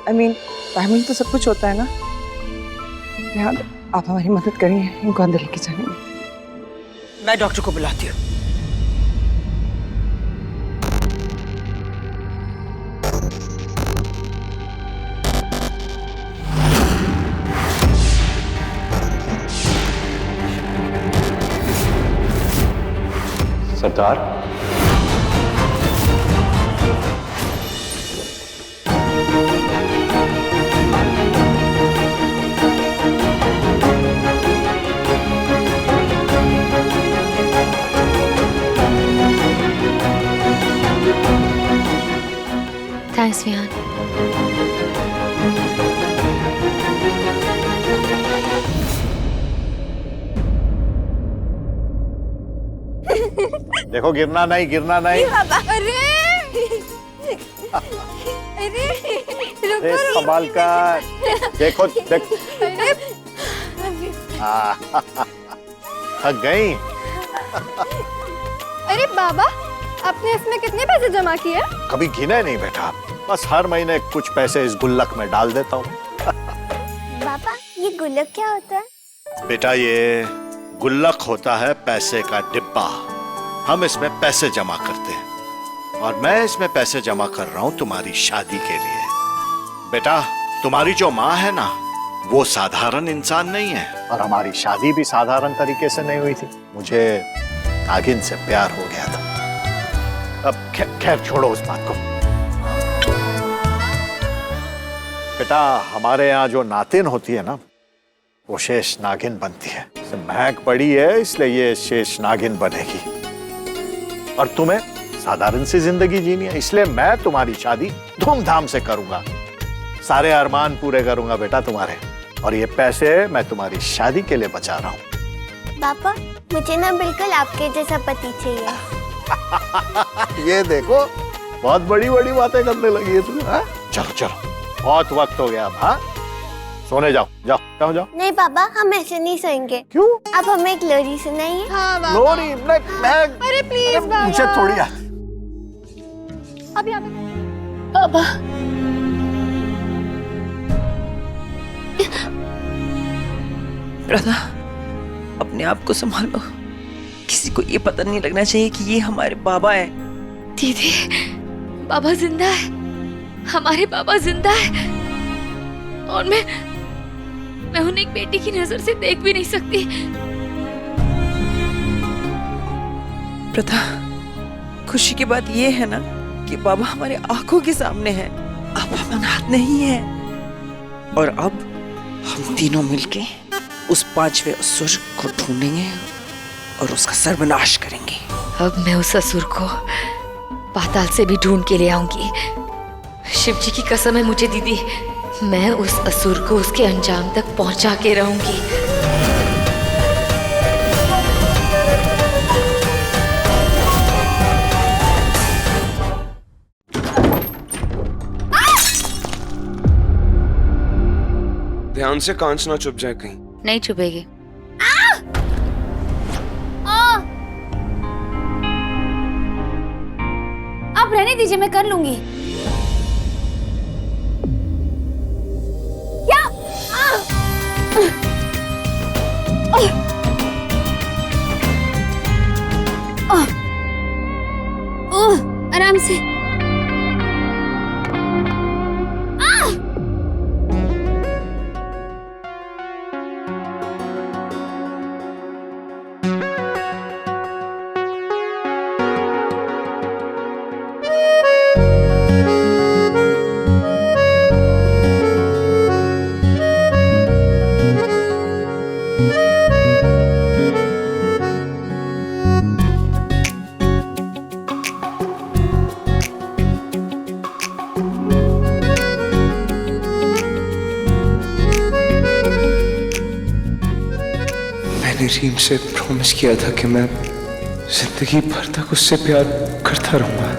फैमिली तो सब कुछ होता है ना। आप हमारी मदद करेंगे इनको अंदर लेके जाने में। मैं डॉक्टर को बुलाती हूँ। सरदार, विहान। देखो गिरना नहीं, गिरना नहीं। अरे अरे संभाल कर, देखो देख। थक गई। अरे बाबा, आपने इसमें कितने पैसे जमा किए? कभी गिने नहीं बेटा, बस हर महीने कुछ पैसे इस गुल्लक में डाल देता हूँ। पापा, ये गुल्लक क्या होता है? बेटा ये गुल्लक होता है पैसे का डिब्बा। हम इसमें पैसे जमा करते हैं और मैं इसमें पैसे जमा कर रहा हूँ तुम्हारी शादी के लिए। बेटा तुम्हारी जो माँ है ना, वो साधारण इंसान नहीं है और हमारी शादी भी साधारण तरीके से नहीं हुई थी। मुझे नागिन से प्यार हो गया था। अब खैर छोड़ो उस बात को। बेटा हमारे यहाँ जो नातिन होती है ना, वो शेष नागिन बनती है। महक बड़ी है इसलिए ये शेष नागिन बनेगी और तुम्हें साधारण सी जिंदगी जीनी है, इसलिए मैं तुम्हारी शादी धूमधाम से करूंगा। सारे अरमान पूरे करूंगा बेटा तुम्हारे, और ये पैसे मैं तुम्हारी शादी के लिए बचा रहा हूँ। पापा, मुझे ना बिल्कुल आपके जैसा पति चाहिए। ये देखो बहुत बड़ी बड़ी बातें करने लगी है तू। चलो चलो बहुत वक्त हो गया अब। हाँ सोने जाओ, जाओ जाओ जाओ। नहीं पापा, हम ऐसे नहीं सोएंगे। क्यों? आप हमें एक लोरी सुनाइए। हाँ बाबा। लोरी? अरे प्लीज बाबा। मुझे थोड़ी आती। अब यहाँ पापा। राधा, अपने आप को संभालो। किसी को ये पता नहीं लगना चाहिए कि ये हमारे बाबा है। दीदी, बाबा जिंदा है, हमारे बाबा जिंदा है और मैं उन्हें एक बेटी की नजर से देख भी नहीं सकती। प्रथा, खुशी की बात ये है ना कि बाबा हमारे आंखों के सामने है, अब हम अनाथ नहीं है। और अब हम तीनों मिलके उस पांचवे असुर को ढूंढेंगे और उसका सर्वनाश करेंगे। अब मैं उस असुर को पाताल से भी ढूंढ के ले आऊंगी। शिव जी की कसम है मुझे दीदी, मैं उस असुर को उसके अंजाम तक पहुंचा के रहूंगी। ध्यान से कांच ना चुभ जाए कहीं। नहीं चुभेगी। आप रहने दीजिए, मैं कर लूंगी। क्या? आराम से। मैंने रीम से प्रॉमिस किया था कि मैं जिंदगी भर तक उससे प्यार करता रहूंगा।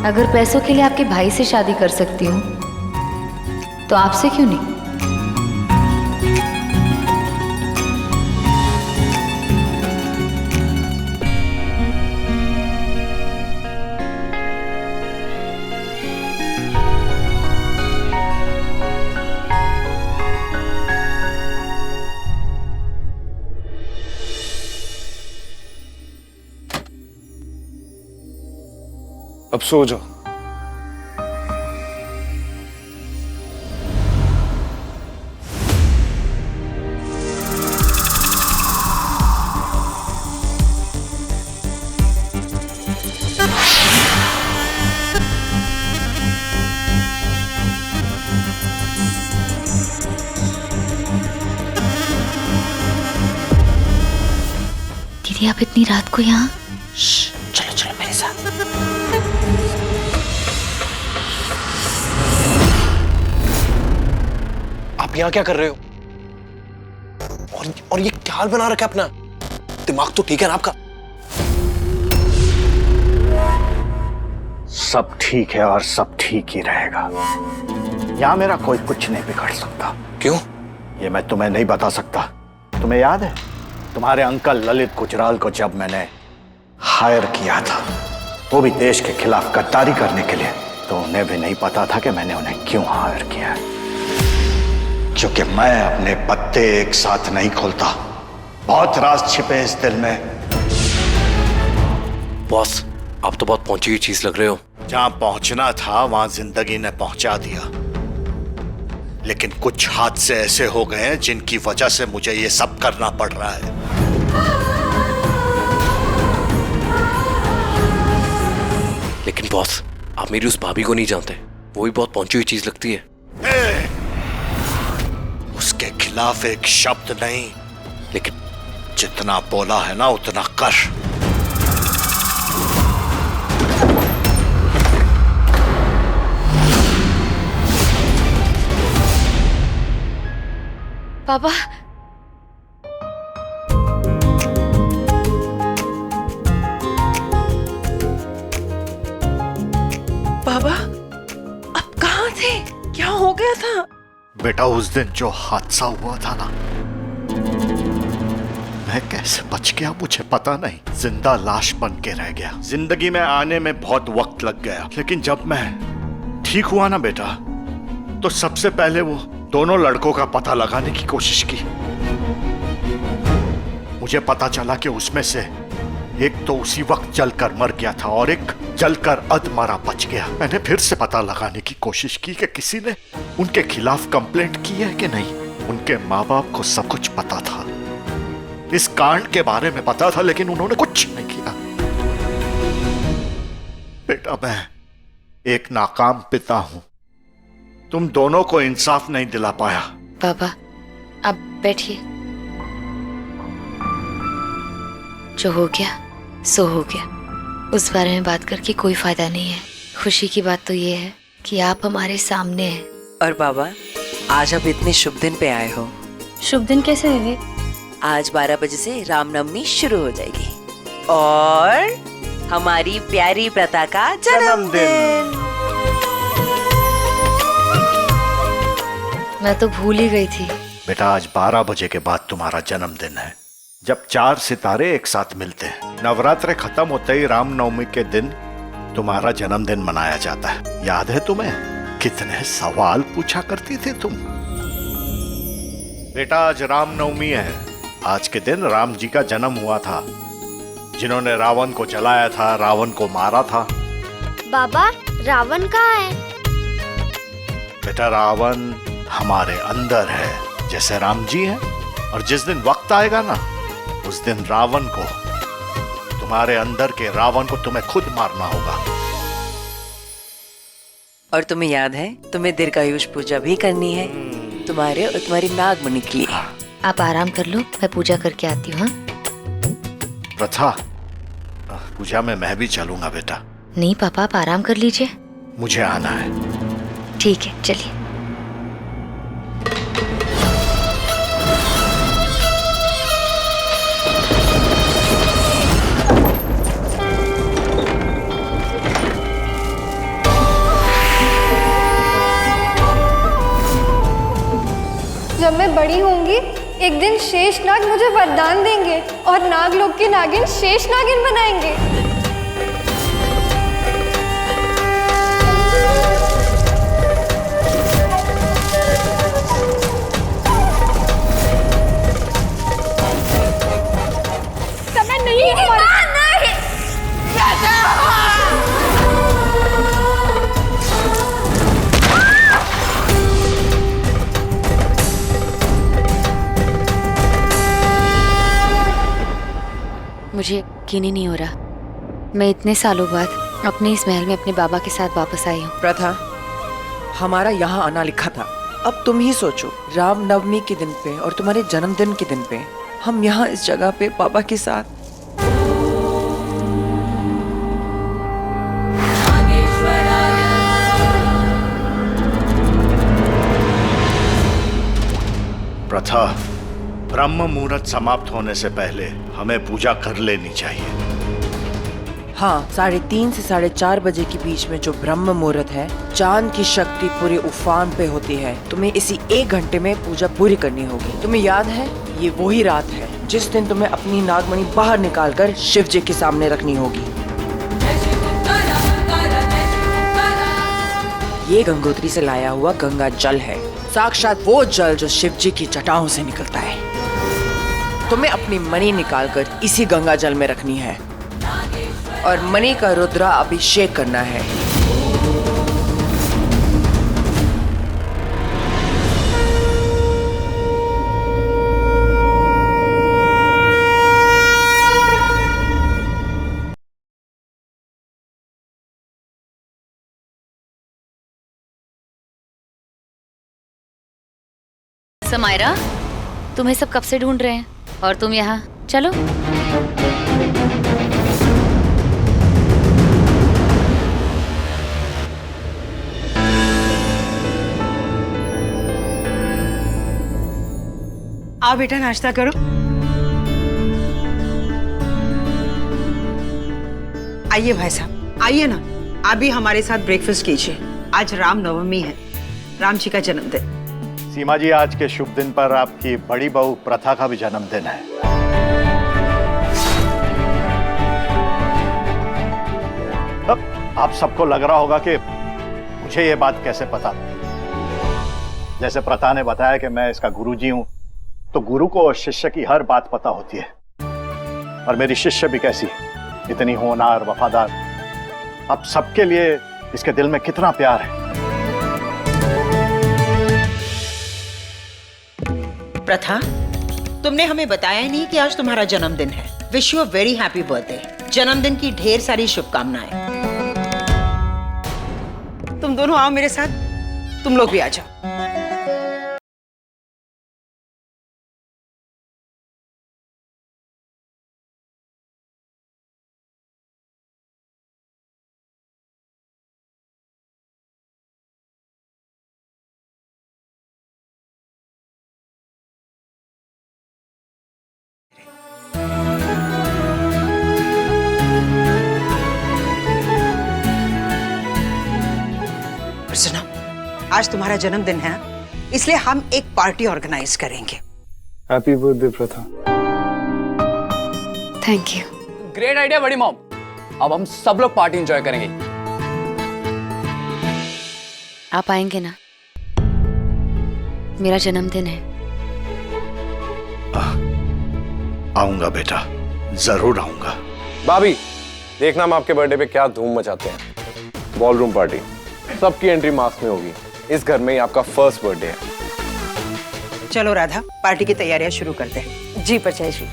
अगर पैसों के लिए आपके भाई से शादी कर सकती हूँ तो आपसे क्यों नहीं? अब सो जाओ। दीदी आप इतनी रात को यहाँ? चलो चलो मेरे साथ। आप यहाँ क्या कर रहे हो? और ये क्या हाल बना रखा है अपना? दिमाग तो ठीक है ना आपका? सब ठीक है और सब ठीक ही रहेगा। यहाँ मेरा कोई कुछ नहीं बिगड़ सकता। क्यों? ये मैं तुम्हें नहीं बता सकता। तुम्हें याद है तुम्हारे अंकल ललित गुजराल को जब मैंने हायर किया था, वो भी देश के खिलाफ गद्दारी करने के लिए, तो उन्हें भी नहीं पता था कि मैंने उन्हें क्यों हायर किया है। क्योंकि मैं अपने पत्ते एक साथ नहीं खोलता। बहुत राज छिपे इस दिल में। बॉस, आप तो बहुत पहुंची हुई चीज लग रहे हो। जहां पहुंचना था वहां जिंदगी ने पहुंचा दिया, लेकिन कुछ हादसे ऐसे हो गए हैं जिनकी वजह से मुझे ये सब करना पड़ रहा है। लेकिन बॉस, आप मेरी उस भाभी को नहीं जानते, वो भी बहुत पहुंची हुई चीज लगती है। उसके खिलाफ एक शब्द नहीं, लेकिन जितना बोला है ना उतना कर। पापा बाबा अब कहाँ थे? क्या हो गया था? बेटा उस दिन जो हादसा हुआ था ना, मैं कैसे बच गया मुझे पता नहीं। जिंदा लाश बन के रह गया। जिंदगी में आने में बहुत वक्त लग गया, लेकिन जब मैं ठीक हुआ ना बेटा, तो सबसे पहले वो दोनों लड़कों का पता लगाने की कोशिश की। मुझे पता चला कि उसमें से एक तो उसी वक्त जलकर मर गया था और एक जलकर अधमरा बच गया। मैंने फिर से पता लगाने की कोशिश की कि किसी ने उनके खिलाफ कंप्लेंट की है कि नहीं। उनके माँ बाप को सब कुछ पता था, इस कांड के बारे में पता था, लेकिन उन्होंने कुछ नहीं किया। बेटा मैं एक नाकाम पिता हूं। तुम दोनों को इंसाफ नहीं दिला पाया। पापा आप बैठिए। जो हो गया सो हो गया, उस बारे में बात करके कोई फायदा नहीं है। खुशी की बात तो ये है कि आप हमारे सामने हैं। और बाबा, आज आप इतने शुभ दिन पे आए हो। शुभ दिन कैसे दीदी? आज 12 बजे से रामनवमी शुरू हो जाएगी और हमारी प्यारी प्रथा का जन्मदिन। मैं तो भूल ही गई थी। बेटा आज 12 बजे के बाद तुम्हारा जन्मदिन है, जब 4 सितारे एक साथ मिलते हैं। नवरात्र खत्म होते ही रामनवमी के दिन तुम्हारा जन्मदिन मनाया जाता है। याद है तुम्हें? कितने सवाल पूछा करती थी तुम। बेटा आज रामनवमी है। आज के दिन राम जी का जन्म हुआ था, जिन्होंने रावण को जलाया था, रावण को मारा था। बाबा रावण कहाँ है? बेटा रावण हमारे अंदर है, जैसे राम जी हैं। और जिस दिन वक्त आएगा ना, उस दिन रावण को, तुम्हारे अंदर के रावण को तुम्हें खुद मारना होगा। और तुम्हें याद है, तुम्हें दीर्घायुष पूजा भी करनी है, तुम्हारे और तुम्हारी नागमणि के लिए। आप आराम कर लो, मैं पूजा करके आती हूँ। प्रथा, पूजा में मैं भी चलूंगा बेटा। नहीं पापा आप आराम कर लीजिए। मुझे आना है। ठीक है चलिए। जब मैं बड़ी होंगी एक दिन शेष नाग मुझे वरदान देंगे और नागलोक की नागिन शेष नागिन बनाएंगे। समय नहीं है। मुझे यकीन ही नहीं हो रहा, मैं इतने सालों बाद अपने इस महल में अपने बाबा के साथ वापस आई हूँ। प्रथा, हमारा यहाँ आना लिखा था। अब तुम ही सोचो, राम नवमी के दिन पे और तुम्हारे जन्मदिन के दिन पे हम यहाँ इस जगह पे बाबा के साथ प्रथा, ब्रह्म मुहूर्त समाप्त होने से पहले हमें पूजा कर लेनी चाहिए। हाँ, 3:30 से 4:30 बजे के बीच में जो ब्रह्म मुहूर्त है, चांद की शक्ति पूरे उफान पे होती है। तुम्हें इसी 1 घंटे में पूजा पूरी करनी होगी। तुम्हें याद है, ये वही रात है जिस दिन तुम्हें अपनी नागमणि बाहर निकालकर शिव जी के सामने रखनी होगी। ये गंगोत्री से लाया हुआ गंगा जल है, साक्षात वो जल जो शिव जी की जटाओं से निकलता है। तुम्हें अपनी मणि निकालकर इसी गंगा जल में रखनी है और मणि का रुद्रा अभिषेक करना है। समायरा, तुम्हें सब कब से ढूंढ रहे हैं और तुम यहाँ? चलो। आओ बेटा, नाश्ता करो। आइए भाई साहब, आइए ना, आप भी हमारे साथ ब्रेकफास्ट कीजिए। आज रामनवमी है, राम जी का जन्मदिन। सीमा जी, आज के शुभ दिन पर आपकी बड़ी बहू प्रथा का भी जन्मदिन है। अब आप सबको लग रहा होगा कि मुझे ये बात कैसे पता। जैसे प्रथा ने बताया कि मैं इसका गुरुजी हूं, तो गुरु को शिष्य की हर बात पता होती है। और मेरी शिष्य भी कैसी, इतनी होनहार, वफादार। अब सबके लिए इसके दिल में कितना प्यार है। प्रथा, तुमने हमें बताया ही नहीं कि आज तुम्हारा जन्मदिन है। Wish you a very happy birthday. जन्मदिन की ढेर सारी शुभकामनाएं। तुम दोनों आओ मेरे साथ, तुम लोग भी आ जाओ। सुनो, आज तुम्हारा जन्मदिन है, इसलिए हम एक पार्टी ऑर्गेनाइज करेंगे। हैप्पी बर्थडे प्रथा। Thank you. ग्रेट आइडिया बड़ी मॉम। अब हम सब लोग पार्टी एंजॉय करेंगे। आप आएंगे ना? मेरा जन्मदिन है। आऊंगा बेटा, जरूर आऊंगा। भाभी, देखना हम आपके बर्थडे पे क्या धूम मचाते हैं। बॉलरूम पार्टी, सबकी एंट्री मास्क में होगी। इस घर में ही आपका फर्स्ट बर्थडे है। चलो राधा, पार्टी की तैयारियां शुरू करते हैं। जी परचाई जी,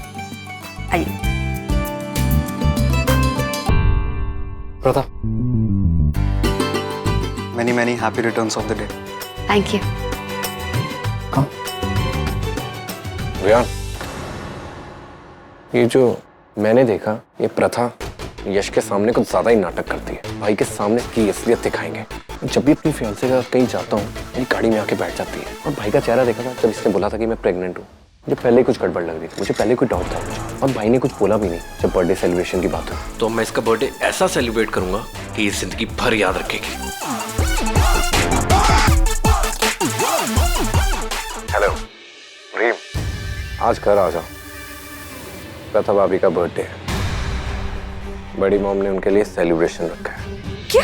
आइए। प्रथा, many happy returns of the day. Thank you. Riyan, ये जो मैंने देखा, ये प्रथा यश के सामने कुछ ज्यादा ही नाटक करती है। भाई के सामने की असलियत दिखाएंगे। जब भी अपनी फियांसे के साथ कहीं जाता हूँ, मेरी गाड़ी में आके बैठ जाती है। और भाई का चेहरा देखा था जब इसने बोला था कि मैं प्रेग्नेंट हूँ। मुझे पहले ही कुछ गड़बड़ लग रही थी, मुझे पहले कोई डाउट था। और भाई ने कुछ बोला भी नहीं जब बर्थडे सेलिब्रेशन की बात हुई। तो मैं इसका बर्थडे ऐसा सेलिब्रेट करूंगा कि ये जिंदगी भर याद रखेगी। हेलो रीम, आज घर आ जाओ। प्रथा भाभी का बर्थडे है। बड़ी मॉम ने उनके लिए सेलिब्रेशन रखा है। क्या?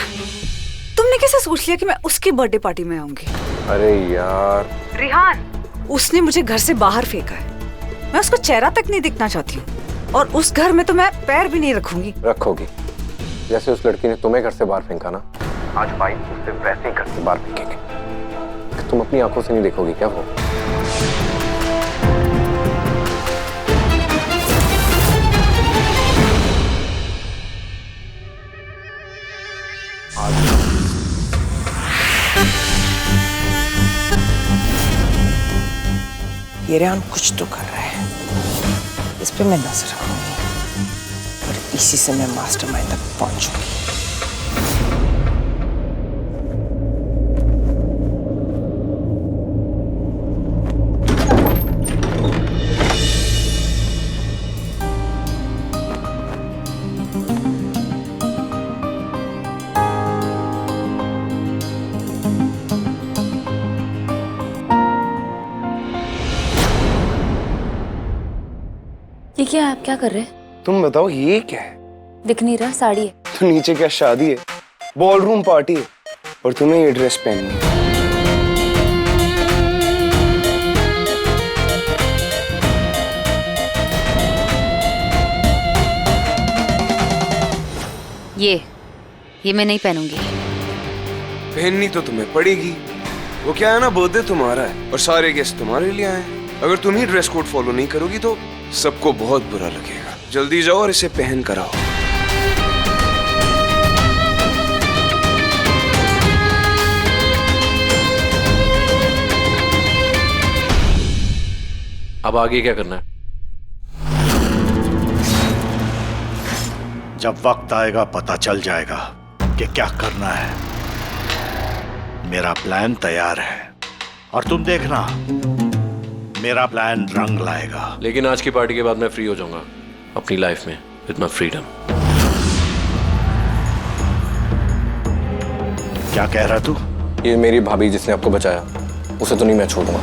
तुमने कैसे सोच लिया कि मैं उसकी बर्थडे पार्टी में आऊंगी? अरे यार रिहान, उसने मुझे घर से बाहर फेंका है। मैं उसको चेहरा तक नहीं दिखना चाहती हूँ और उस घर में तो मैं पैर भी नहीं रखूंगी। रखोगी, जैसे उस लड़की ने तुम्हें घर से बाहर फेंका ना, आज भाई उससे वैसे ही घर से बाहर फेंकेंगे। तुम अपनी आंखों से नहीं देखोगी क्या वो? ये रेहान कुछ तो कर रहा है, इस पे मैं नजर रखूंगी और इसी से मैं मास्टरमाइंड तक पहुंचूंगी। ये क्या आप क्या कर रहे हैं? तुम बताओ ये क्या है? दिख नहीं रहा, साड़ी है। तो नीचे क्या शादी है, बॉल रूम पार्टी है, और तुम्हें ये ड्रेस पहननी है। ये मैं नहीं पहनूंगी। पहननी तो तुम्हें पड़ेगी। वो क्या है ना, बर्थडे तुम्हारा है और सारे गेस्ट तुम्हारे लिए आए हैं। अगर तुम ही ड्रेस कोड फॉलो नहीं करोगी तो सबको बहुत बुरा लगेगा। जल्दी जाओ और इसे पहन कर आओ। अब आगे क्या करना है? जब वक्त आएगा पता चल जाएगा कि क्या करना है। मेरा प्लान तैयार है और तुम देखना मेरा प्लान रंग लाएगा। लेकिन आज की पार्टी के बाद मैं फ्री हो जाऊंगा अपनी लाइफ में, विद माय फ्रीडम। क्या कह रहा तू? ये मेरी भाभी जिसने आपको बचाया, उसे तो नहीं मैं छोड़ूंगा।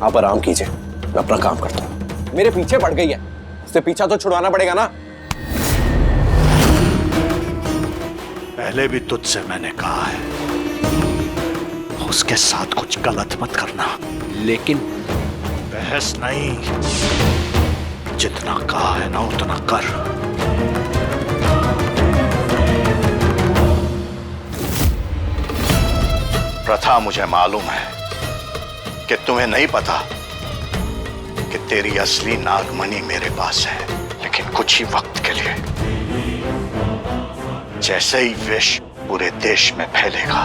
आप आराम कीजिए, मैं अपना काम करता हूँ। मेरे पीछे पड़ गई है, उससे पीछा तो छुड़वाना पड़ेगा ना। पहले भी तुझसे मैंने कहा है उसके साथ कुछ गलत मत करना। लेकिन बहस नहीं, जितना कहा है ना उतना कर। प्रथा, मुझे मालूम है कि तुम्हें नहीं पता कि तेरी असली नागमणि मेरे पास है, लेकिन कुछ ही वक्त के लिए। जैसे ही विष पूरे देश में फैलेगा,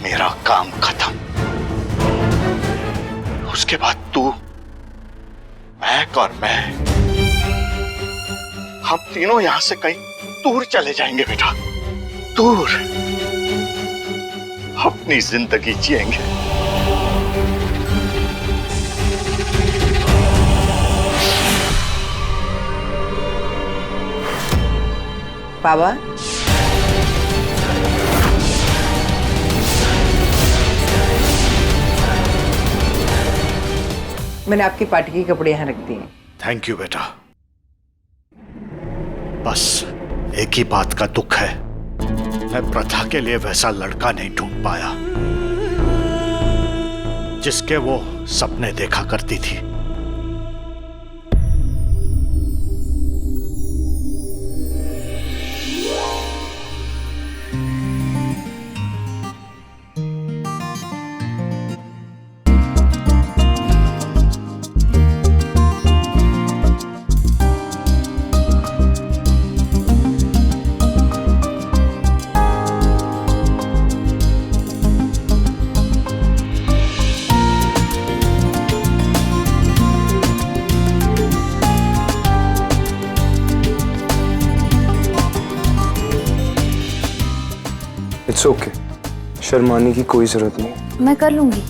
मेरा काम खत्म। उसके बाद तू, महक और मैं, हम तीनों यहां से कहीं दूर चले जाएंगे बेटा, दूर। अपनी जिंदगी जिएंगे। बाबा, मैंने आपकी पार्टी के कपड़े यहाँ रख दिए। थैंक यू बेटा। बस एक ही बात का दुख है, मैं प्रथा के लिए वैसा लड़का नहीं ढूंढ पाया जिसके वो सपने देखा करती थी। इट्स ओके, शर्माने की कोई जरूरत नहीं। मैं कर लूंगी।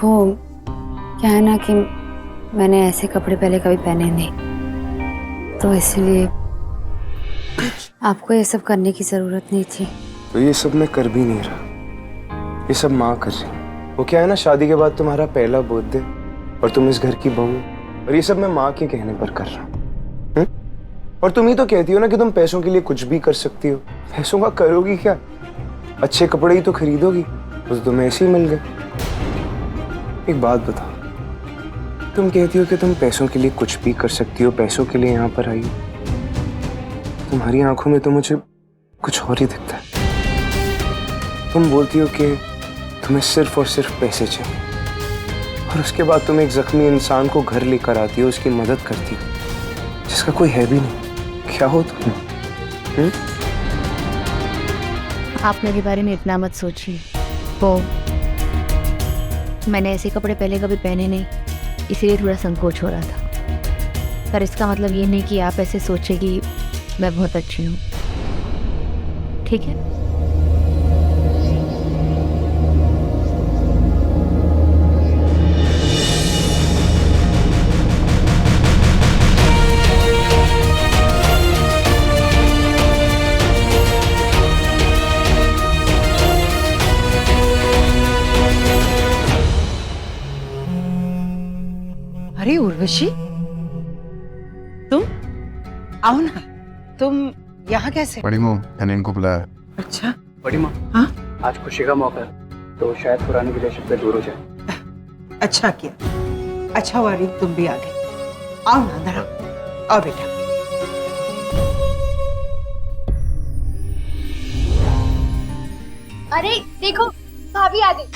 वो क्या है ना कि मैंने ऐसे कपड़े पहले कभी पहने नहीं, तो इसलिए आपको ये सब करने की जरूरत नहीं थी। तो ये सब मैं कर भी नहीं रहा, ये सब माँ कर रही। वो क्या है ना, शादी के बाद तुम्हारा पहला बर्थडे और तुम इस घर की बहू, और ये सब मैं माँ के कहने पर कर रहा हूँ। और तुम ही तो कहती हो ना कि तुम पैसों के लिए कुछ भी कर सकती हो। पैसों का करोगी क्या? अच्छे कपड़े ही तो खरीदोगी, तो तुम्हें ऐसे ही मिल गए। एक बात बताओ, तुम कहती हो कि तुम पैसों के लिए कुछ भी कर सकती हो, पैसों के लिए यहाँ पर आई, तुम्हारी आंखों में तो मुझे कुछ और ही दिखता है। तुम बोलती हो कि तुम्हें सिर्फ और सिर्फ पैसे चाहिए, और उसके बाद तुम एक जख्मी इंसान को घर लेकर आती हो, उसकी मदद करती हो, जिसका कोई है भी नहीं। क्या हो तुम? आप मेरे बारे में इतना मत सोचिए। वो मैंने ऐसे कपड़े पहले कभी पहने नहीं, इसीलिए थोड़ा संकोच हो रहा था। पर इसका मतलब ये नहीं कि आप ऐसे सोचे कि मैं बहुत अच्छी हूँ, ठीक है? खुशी, तुम आओ ना। तुम यहाँ कैसे? बड़ी माँ, मैंने इनको बुलाया। अच्छा बड़ी माँ, हाँ आज खुशी का मौका है तो शायद पुराने रिलेशन पे दूर हो जाए। अच्छा किया, अच्छा हुआ रीत तुम भी आ गए। आओ ना अंदर आओ बेटा। अरे देखो भाभी आ गई।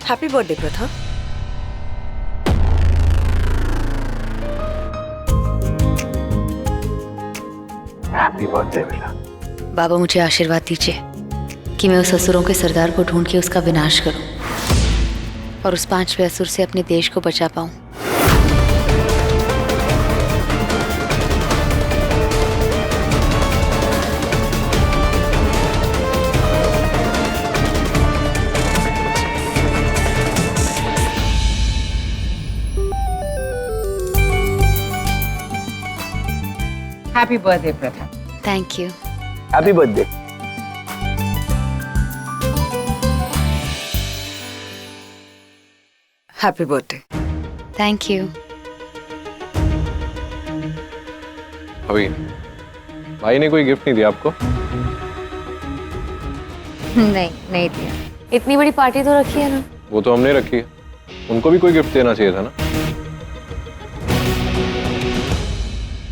हैप्पी बर्थडे प्रथा। हैप्पी बर्थडे बेटा। बाबा मुझे आशीर्वाद दीजिए कि मैं उस असुरों के सरदार को ढूंढ के उसका विनाश करूं और उस 5वें असुर से अपने देश को बचा पाऊं। हैप्पी बर्थडे प्रथा। Thank you. Happy birthday. Happy birthday. Thank you. अभी भाई ने कोई गिफ्ट नहीं दिया आपको? नहीं दिया। इतनी बड़ी पार्टी तो रखी है ना। वो तो हमने रखी है, उनको भी कोई गिफ्ट देना चाहिए था ना।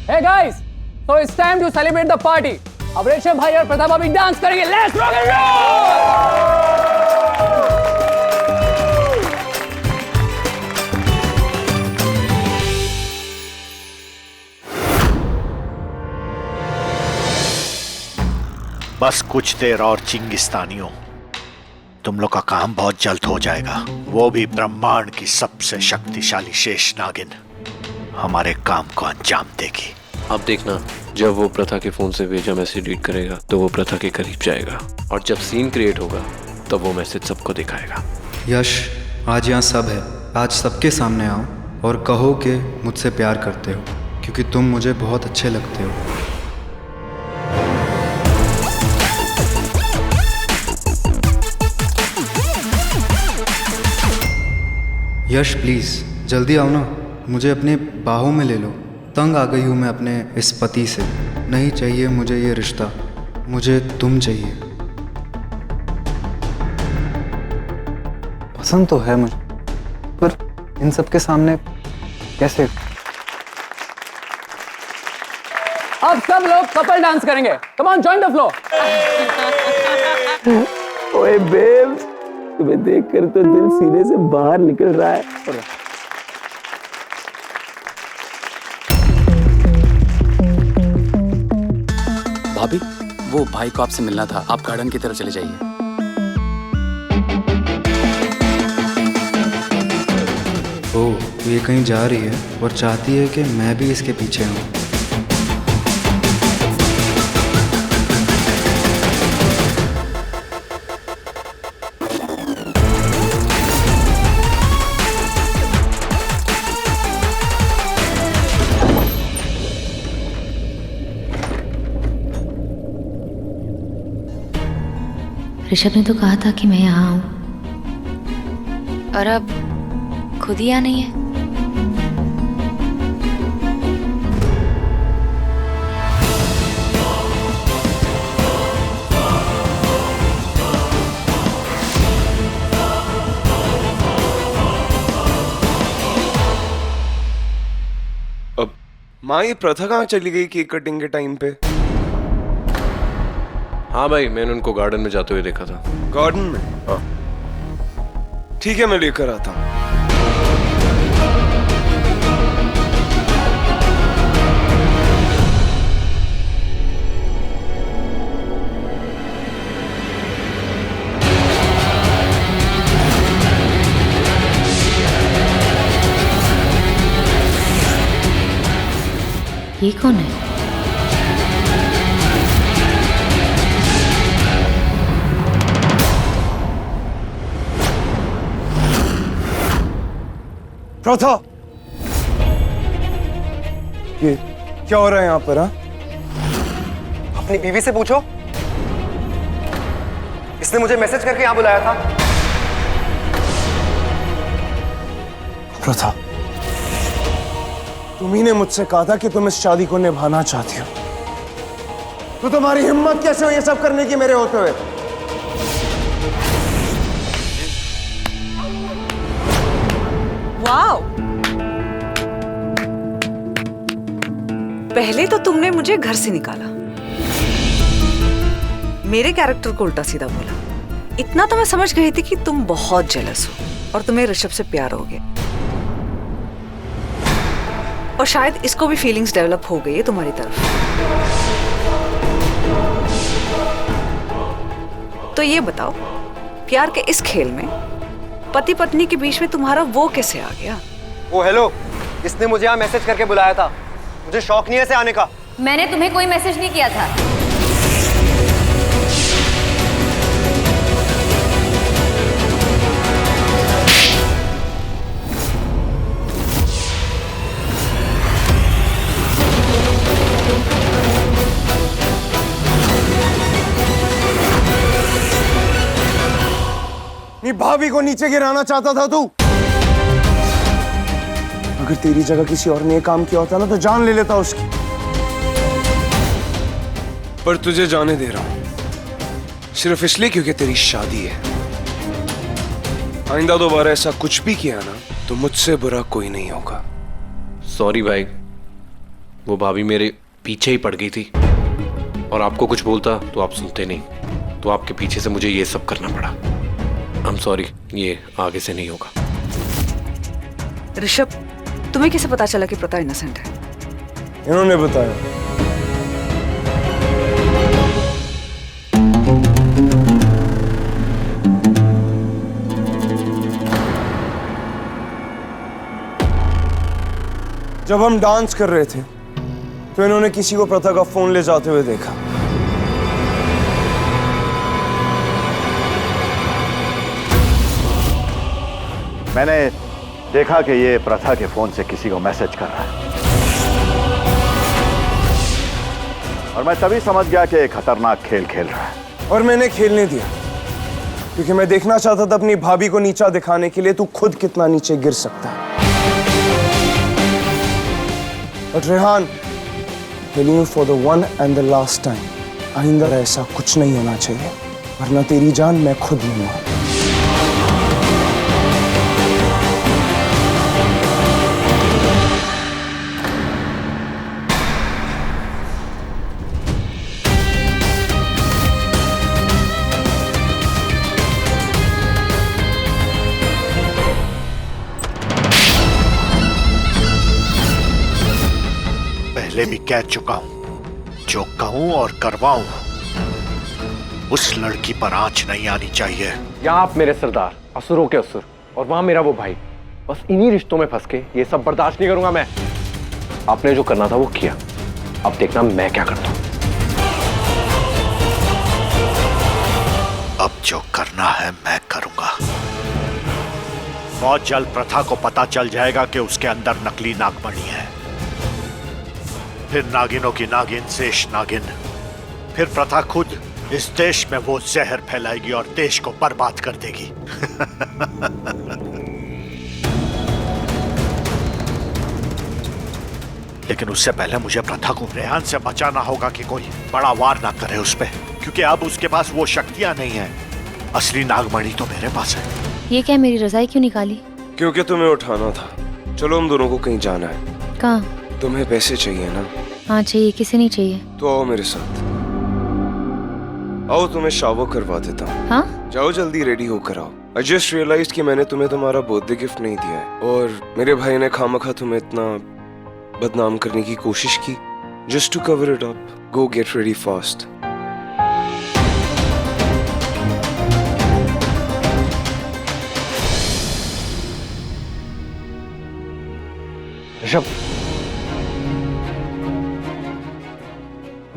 Hey guys, so it's time to celebrate the party. अब ऋषभ भाई और प्रताप अभी डांस करेंगे। Let's rock and roll! बस कुछ देर और चिंगिस्तानियों, तुम लोग का काम बहुत जल्द हो जाएगा। वो भी ब्रह्मांड की सबसे शक्तिशाली शेष नागिन हमारे काम को अंजाम देगी। अब देखना, जब वो प्रथा के फोन से भेजा मैसेज रीड करेगा तो वो प्रथा के करीब जाएगा और जब सीन क्रिएट होगा तब वो मैसेज सबको दिखाएगा। यश, आज यहाँ सब है। आज सबके सामने आओ और कहो कि मुझसे प्यार करते हो, क्योंकि तुम मुझे बहुत अच्छे लगते हो। यश प्लीज़ जल्दी आओ ना, मुझे अपने बाहों में ले लो। तंग आ गई हूँ मैं अपने इस पति से। नहीं चाहिए मुझे ये रिश्ता, मुझे तुम चाहिए। पसंद तो है मुझे, पर इन सब के सामने कैसे? अब सब लोग कपल डांस करेंगे। Come on, join the floor. ओए बेब, तुम्हें देखकर तो दिल सीने से बाहर निकल रहा है। भाभी, वो भाई को आपसे मिलना था, आप गार्डन की तरफ चले जाइए। ओह, तो ये कहीं जा रही है और चाहती है कि मैं भी इसके पीछे हूँ। ऋषभ ने तो कहा था कि मैं यहाँ आऊं, और अब खुद ही यहाँ नहीं है। अब माँ, ये प्रथा कहाँ चली गई केक कटिंग के टाइम पे? हाँ भाई, मैंने उनको गार्डन में जाते हुए देखा था। गार्डन में? हाँ। ठीक है, मैं लेकर आता हूँ। ये कौन है? प्रथा, ये क्या हो रहा है यहाँ पर? हाँ, अपनी बीवी से पूछो, इसने मुझे मैसेज करके यहाँ बुलाया था। प्रथा, तुम्ही ने मुझसे कहा था कि तुम इस शादी को निभाना चाहती हो, तो तुम्हारी हिम्मत कैसे हुई ये सब करने की मेरे होते हुए? वाओ! पहले तो तुमने मुझे घर से निकाला, मेरे कैरेक्टर को उल्टा सीधा बोला। इतना तो मैं समझ गई थी कि तुम बहुत जेलस हो और तुम्हें ऋषभ से प्यार हो गया, और शायद इसको भी फीलिंग्स डेवलप हो गई है तुम्हारी तरफ। तो ये बताओ, प्यार के इस खेल में पति पत्नी के बीच में तुम्हारा वो कैसे आ गया? ओ हेलो, इसने मुझे यहाँ मैसेज करके बुलाया था। मुझे शौक नहीं है ऐसे आने का। मैंने तुम्हें कोई मैसेज नहीं किया था। भाभी को नीचे गिराना चाहता था तू? अगर तेरी जगह किसी और ने काम किया होता ना तो जान ले लेता उसकी। पर तुझे जाने दे रहा हूं सिर्फ इसलिए क्योंकि तेरी शादी है। आइंदा दोबारा ऐसा कुछ भी किया ना तो मुझसे बुरा कोई नहीं होगा। सॉरी भाई, वो भाभी मेरे पीछे ही पड़ गई थी और आपको कुछ बोलता तो आप सुनते नहीं, तो आपके पीछे से मुझे ये सब करना पड़ा। I'm sorry, ये आगे से नहीं होगा। ऋषभ, तुम्हें कैसे पता चला कि प्रथा इनोसेंट है? इन्होंने बताया। जब हम डांस कर रहे थे तो इन्होंने किसी को प्रथा का फोन ले जाते हुए देखा। मैंने देखा कि ये प्रथा के फोन से किसी को मैसेज कर रहा है, और मैं तभी समझ गया कि एक खतरनाक खेल खेल रहा है। और मैंने खेलने दिया क्योंकि मैं देखना चाहता था अपनी भाभी को नीचा दिखाने के लिए तू खुद कितना नीचे गिर सकता है। But Rehan, telling you for the one and the last time, आइंदा ऐसा कुछ नहीं होना चाहिए, वरना तेरी जान मैं खुद लूंगा। पहले भी कह चुका हूं, जो कहूं और करवाऊं उस लड़की पर आंच नहीं आनी चाहिए। यहाँ आप मेरे सरदार, असुरों के असुर, और वहां मेरा वो भाई, बस इन्हीं रिश्तों में फंस के ये सब बर्दाश्त नहीं करूंगा मैं। आपने जो करना था वो किया, अब देखना मैं क्या करता हूं। अब जो करना है मैं करूंगा। बहुत जल्द प्रथा को पता चल जाएगा कि उसके अंदर नकली नागमणि है। फिर नागिनों की नागिन शेष नागिन, फिर प्रथा खुद इस देश में वो जहर फैलाएगी और देश को बर्बाद कर देगी। लेकिन उससे पहले मुझे प्रथा को रेहान से बचाना होगा कि कोई बड़ा वार ना करे उस पे, क्योंकि अब उसके पास वो शक्तियां नहीं है। असली नागमणि तो मेरे पास है। ये क्या मेरी रजाई क्यों निकाली? क्योंकि तुम्हें उठाना था। चलो हम दोनों को कहीं जाना है। कहाँ? तुम्हें पैसे चाहिए ना? हाँ चाहिए, किसे नहीं चाहिए? तो आओ मेरे साथ। आओ तुम्हें शावर करवा देता हूँ। हाँ? जाओ जल्दी रेडी होकर आओ। I just realized कि मैंने तुम्हें तुम्हारा बर्थडे गिफ्ट नहीं दिया है, और मेरे भाई ने खामखा तुम्हें इतना बदनाम करने की कोशिश की। Just to cover it up. Go get ready fast. Rishabh,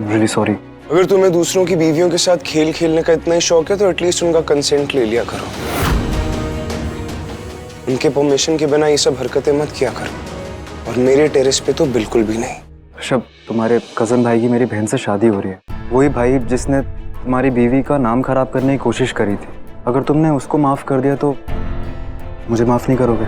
really sorry. अगर तुम्हें दूसरों की बीवियों के साथ खेल खेलने का इतना ही शौक है तो एटलीस्ट उनका कंसेंट ले लिया करो। उनके परमिशन के बिना ये सब हरकतें मत किया कर, और मेरे टेरेस पे तो बिल्कुल भी नहीं। ऋषभ, तुम्हारे कजन भाई की मेरी बहन से शादी हो रही है। वही भाई जिसने तुम्हारी बीवी का नाम खराब करने की कोशिश करी थी। अगर तुमने उसको माफ कर दिया तो मुझे माफ नहीं करोगे?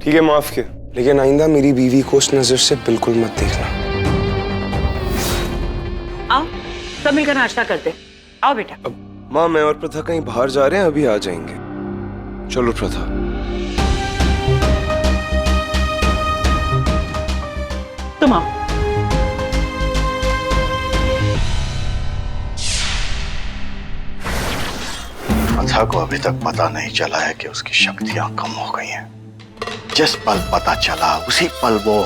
ठीक है, माफ किया, लेकिन आइंदा मेरी बीवी को उस नजर से बिल्कुल मत देखना। आओ सब मिलकर नाश्ता करते। आओ बेटा। माँ, मैं और प्रथा कहीं बाहर जा रहे हैं, अभी आ जाएंगे। चलो प्रथा। तुम आओ। प्रथा को अभी तक पता नहीं चला है कि उसकी शक्तियां कम हो गई हैं। जिस पल पता चला उसी पल वो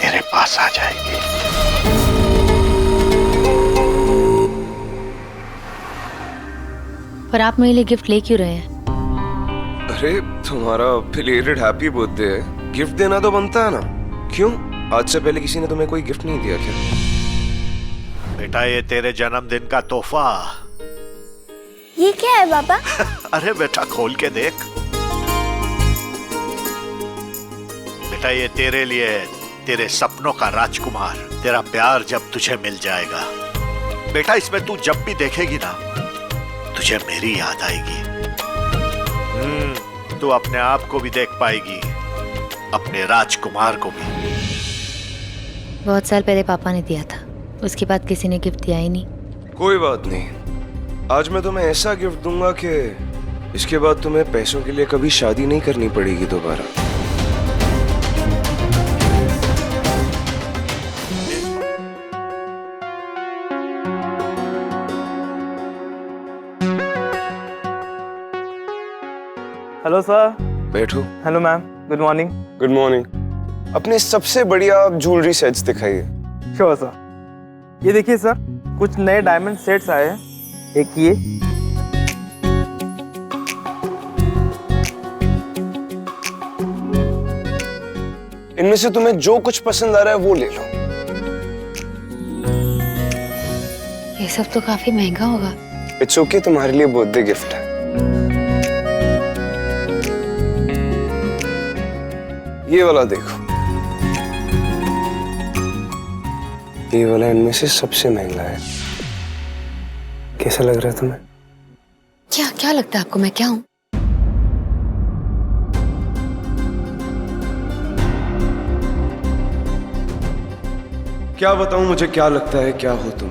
मेरे पास आ जाएगी। पर आप मेरे लिए गिफ्ट ले क्यों रहे हैं? अरे तुम्हारा बिलेटेड हैप्पी बर्थडे है, गिफ्ट देना तो बनता है ना। क्यों, आज से पहले किसी ने तुम्हें कोई गिफ्ट नहीं दिया क्या? बेटा, ये तेरे जन्मदिन का तोहफा। ये क्या है पापा? अरे बेटा, खोल के देख। बेटा, ये तेरे लिए, तेरे सपनों का राजकुमार, तेरा प्यार जब तुझे मिल जाएगा। बेटा, इसमें तू जब भी देखेगी ना, तुझे मेरी याद आएगी। तू अपने आप को भी देख पाएगी, अपने राजकुमार को भी। बहुत साल पहले पापा ने दिया था, उसके बाद किसी ने गिफ्ट दिया ही नहीं। कोई बात नहीं, आज मैं तुम्हें ऐसा गिफ्ट दूंगा कि इसके बाद तुम्हें पैसों के लिए कभी शादी नहीं करनी पड़ेगी दोबारा। Hello sir. बैठो। Hello ma'am, good morning. Good morning. अपने सबसे बढ़िया ज्वेलरी सेट्स दिखाइए। Sure sir. ये देखिए सर, कुछ नए डायमंड सेट्स आए हैं। एक ये, इनमें से तुम्हें जो कुछ पसंद आ रहा है वो ले लो। ये सब तो काफी महंगा होगा। इट्स ओके, तुम्हारे लिए बर्थडे गिफ्ट है। ये वाला देखो, ये वाला इनमें से सबसे महंगा है। कैसा लग रहा है तुम्हें? क्या क्या लगता है आपको मैं क्या हूँ? क्या बताऊं मुझे क्या लगता है क्या हो तुम?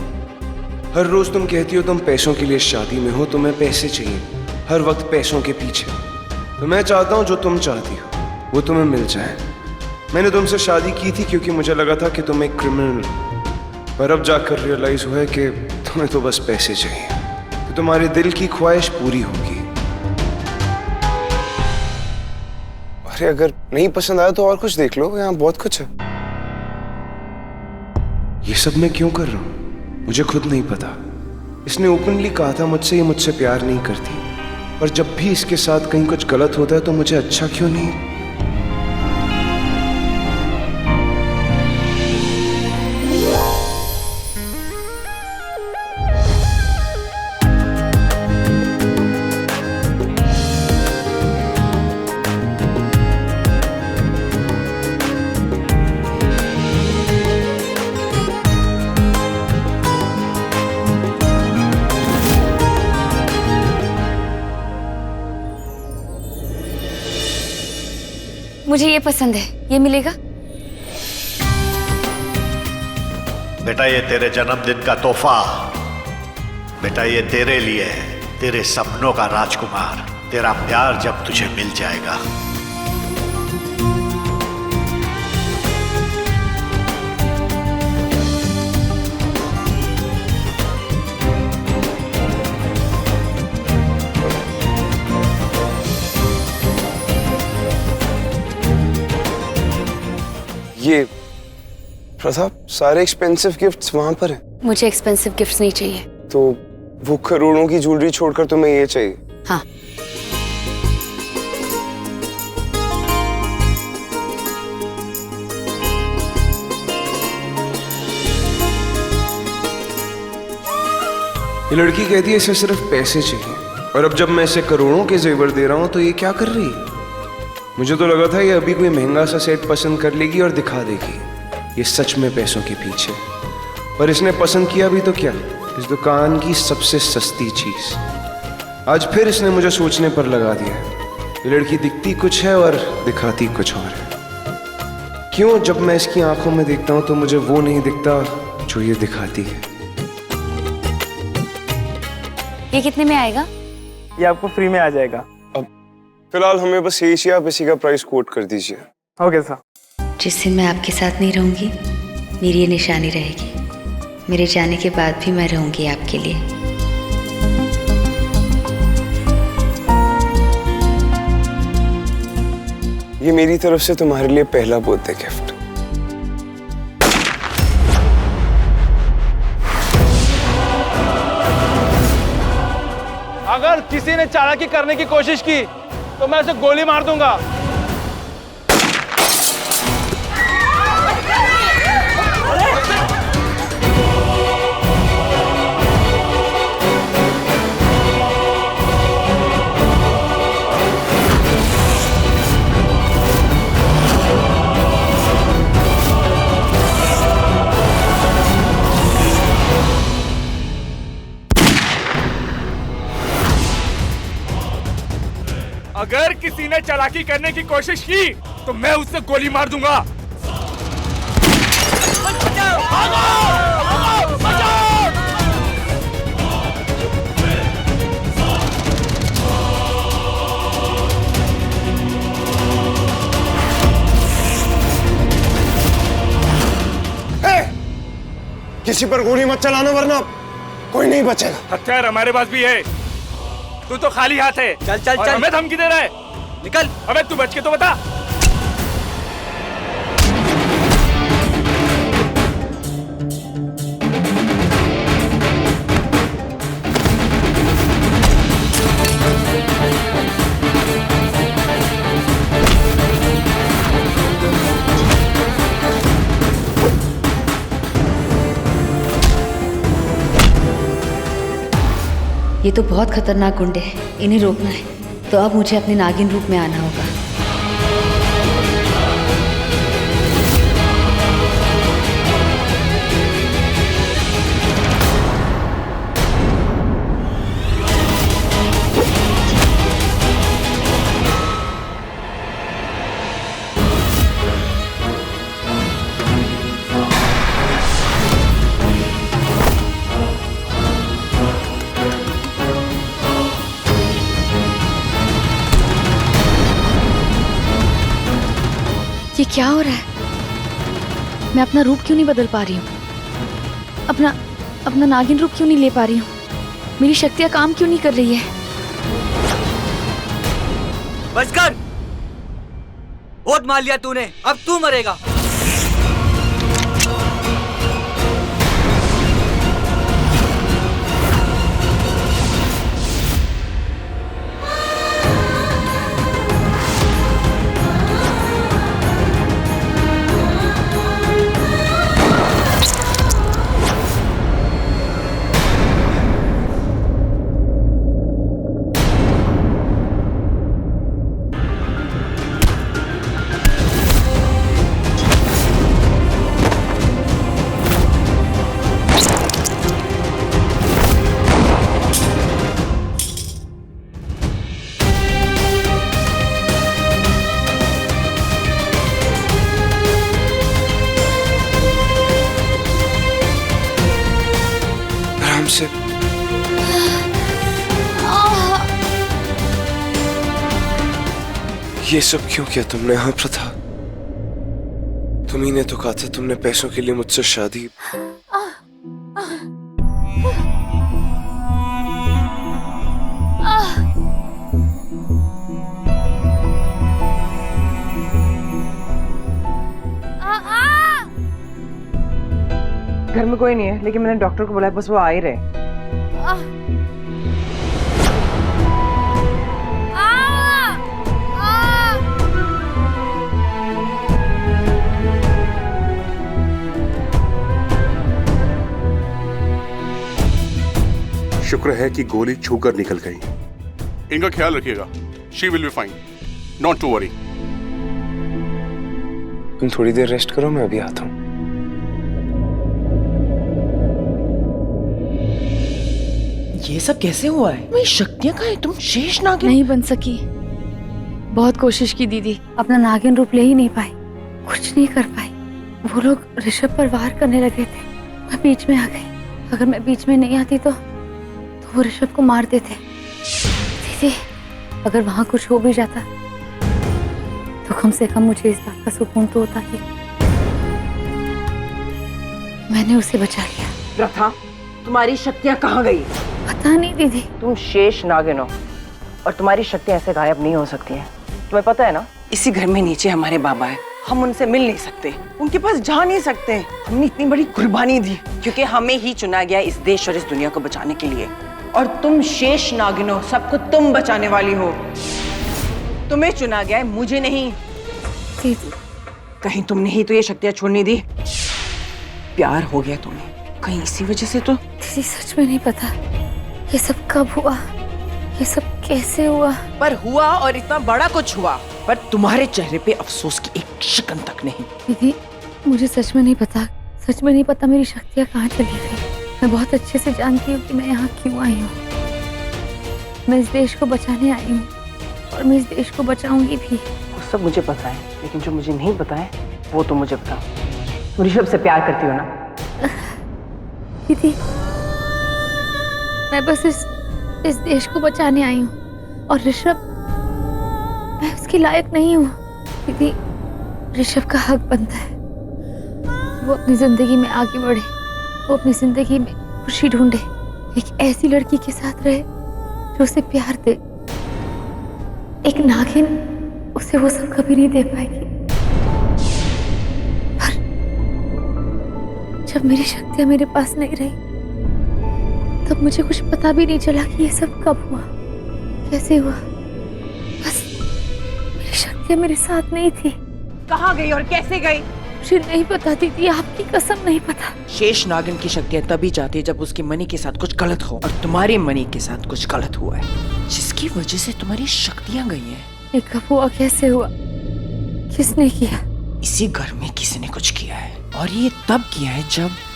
हर रोज तुम कहती हो तुम पैसों के लिए शादी में हो, तुम्हें पैसे चाहिए, हर वक्त पैसों के पीछे। तो मैं चाहता हूं जो तुम चाहती हो वो तुम्हें मिल जाए। मैंने तुमसे शादी की थी क्योंकि मुझे लगा था कि तुम एक क्रिमिनल हो, पर अब जाकर रियलाइज हुआ है कि तुम्हें तो बस पैसे चाहिए, तो तुम्हारे दिल की ख्वाहिश पूरी होगी। अरे अगर नहीं पसंद आया तो और कुछ देख लो, यहाँ बहुत कुछ है। ये सब मैं क्यों कर रहा हूँ मुझे खुद नहीं पता। इसने ओपनली कहा था मुझसे ये मुझसे प्यार नहीं करती, पर जब भी इसके साथ कहीं कुछ गलत होता है तो मुझे अच्छा क्यों नहीं। मुझे ये पसंद है, ये मिलेगा? बेटा, ये तेरे जन्मदिन का तोहफा। बेटा, ये तेरे लिए है, तेरे सपनों का राजकुमार, तेरा प्यार जब तुझे मिल जाएगा। ये प्रताप, सारे एक्सपेंसिव गिफ्ट्स वहां पर हैं। मुझे एक्सपेंसिव गिफ्ट्स नहीं चाहिए। तो वो करोड़ों की ज्वेलरी छोड़कर तुम्हें ये चाहिए? हाँ। ये लड़की कहती है इसे सिर्फ पैसे चाहिए, और अब जब मैं इसे करोड़ों के जेवर दे रहा हूं तो ये क्या कर रही है? मुझे तो लगा था ये अभी कोई महंगा सा सेट पसंद कर लेगी और दिखा देगी ये सच में पैसों के पीछे। पर इसने पसंद किया भी तो क्या, इस दुकान की सबसे सस्ती चीज। आज फिर इसने मुझे सोचने पर लगा दिया है। ये लड़की दिखती कुछ है और दिखाती कुछ और है। क्यों जब मैं इसकी आंखों में देखता हूं तो मुझे वो नहीं दिखता जो ये दिखाती है। ये कितने में आएगा? ये आपको फ्री में आ जाएगा। अब फिलहाल हमें बस यही आप इसी का प्राइस कोट कर दीजिए। Okay sir. जिस दिन मैं आपके साथ नहीं रहूंगी मेरी ये निशानी रहेगी। मेरे जाने के बाद भी मैं रहूंगी आपके लिए। ये मेरी तरफ से तुम्हारे लिए पहला बर्थडे गिफ्ट। अगर किसी ने चालाकी करने की कोशिश की तो मैं उसे गोली मार दूंगा। अगर किसी ने चालाकी करने की कोशिश की तो मैं उससे गोली मार दूंगा। किसी पर गोली मत चलाना वरना कोई नहीं बचेगा। हथियार हमारे पास भी है, तू तो खाली हाथ है। चल चल चल। हमें धमकी दे रहा है, निकल। अबे तू बच के तो बता। ये तो बहुत खतरनाक गुंडे हैं, इन्हें रोकना है। तो अब मुझे अपने नागिन रूप में आना होगा। ये क्या हो रहा है? मैं अपना रूप क्यों नहीं बदल पा रही हूँ? अपना नागिन रूप क्यों नहीं ले पा रही हूँ? मेरी शक्तियाँ काम क्यों नहीं कर रही है? बस कर, बहुत मार लिया तूने, अब तू मरेगा। से ये सब क्यों किया तुमने? हाँ प्रथा, तुम्ही ने तो कहा था तुमने पैसों के लिए मुझसे शादी। घर में कोई नहीं है, लेकिन मैंने डॉक्टर को बुलाया, बस वो आ ही रहे। शुक्र है कि गोली छूकर निकल गई। इनका ख्याल रखिएगा। She will be fine, not to worry. तुम थोड़ी देर रेस्ट करो, मैं अभी आता हूँ। ये सब कैसे हुआ है? मेरी शक्तियाँ कहाँ हैं? तुम शेष नागिन नहीं बन सकी। बहुत कोशिश की दीदी, अपना नागिन रूप ले ही नहीं पाई, कुछ नहीं कर पाई। वो लोग ऋषभ पर वार करने लगे थे, मैं बीच में आ गई। अगर मैं बीच में नहीं आती तो वो ऋषभ को मार देते। दीदी, अगर वहां कुछ हो भी जाता तो कम से कम मुझे इस बात का सुकून तो होता कि मैंने उसे बचा लिया। प्रथा, तुम्हारी शक्तियाँ कहाँ गई? पता नहीं दीदी। तुम शेष नागिन हो और तुम्हारी शक्तियाँ ऐसे गायब नहीं हो सकती हैं। तुम्हें पता है ना, इसी घर में नीचे हमारे बाबा है, हम उनसे मिल नहीं सकते, उनके पास जा नहीं सकते। हमने इतनी बड़ी कुर्बानी दी क्योंकि हमें ही चुना गया इस देश और इस दुनिया को बचाने के लिए। और तुम शेष नागिन हो, सबको तुम बचाने वाली हो। तुम्हें चुना गया है, मुझे नहीं। कहीं तुमने ही तो ये शक्तियाँ छोड़ने दी। प्यार हो गया तुम्हें, कहीं इसी वजह से तो। दीदी सच में नहीं पता ये सब कब हुआ, ये सब कैसे हुआ। पर हुआ और इतना बड़ा कुछ हुआ, पर तुम्हारे चेहरे पे अफसोस की एक शिकन तक नहीं। दीदी मुझे सच में नहीं पता, सच में नहीं पता मेरी शक्तियाँ कहाँ चली गई। मैं बहुत अच्छे से जानती हूँ कि मैं यहाँ क्यों आई हूँ। मैं इस देश को बचाने आई हूँ और मैं इस देश को बचाऊंगी भी। वो सब मुझे पता है, लेकिन जो मुझे नहीं पता है वो तो मुझे बताओ। तुम ऋषभ से प्यार करती हो ना? दीदी मैं बस इस देश को बचाने आई हूँ और ऋषभ, मैं उसके लायक नहीं हूँ। दीदी ऋषभ का हक बनता है वो अपनी जिंदगी में आगे बढ़े, वो अपनी जिंदगी में खुशी ढूंढे, एक ऐसी लड़की के साथ रहे जो उसे प्यार दे। एक नागिन उसे वो सब कभी नहीं दे पाएगी। पर जब मेरी शक्तियां मेरे पास नहीं रही तब मुझे कुछ पता भी नहीं चला कि ये सब कब हुआ, कैसे हुआ। बस मेरी शक्तियां मेरे साथ नहीं थी। कहाँ गई और कैसे गई? मुझे नहीं पता दीदी, आपकी कसम नहीं पता। शेष नागिन की शक्तियाँ तभी जाती है जब उसकी मनी के साथ कुछ गलत हो, और तुम्हारे मनी के साथ कुछ गलत हुआ है जिसकी वजह से तुम्हारी शक्तियाँ गई हैं। ये कब हुआ, कैसे हुआ, किसने किया? इसी घर में किसी ने कुछ किया है, और ये तब किया है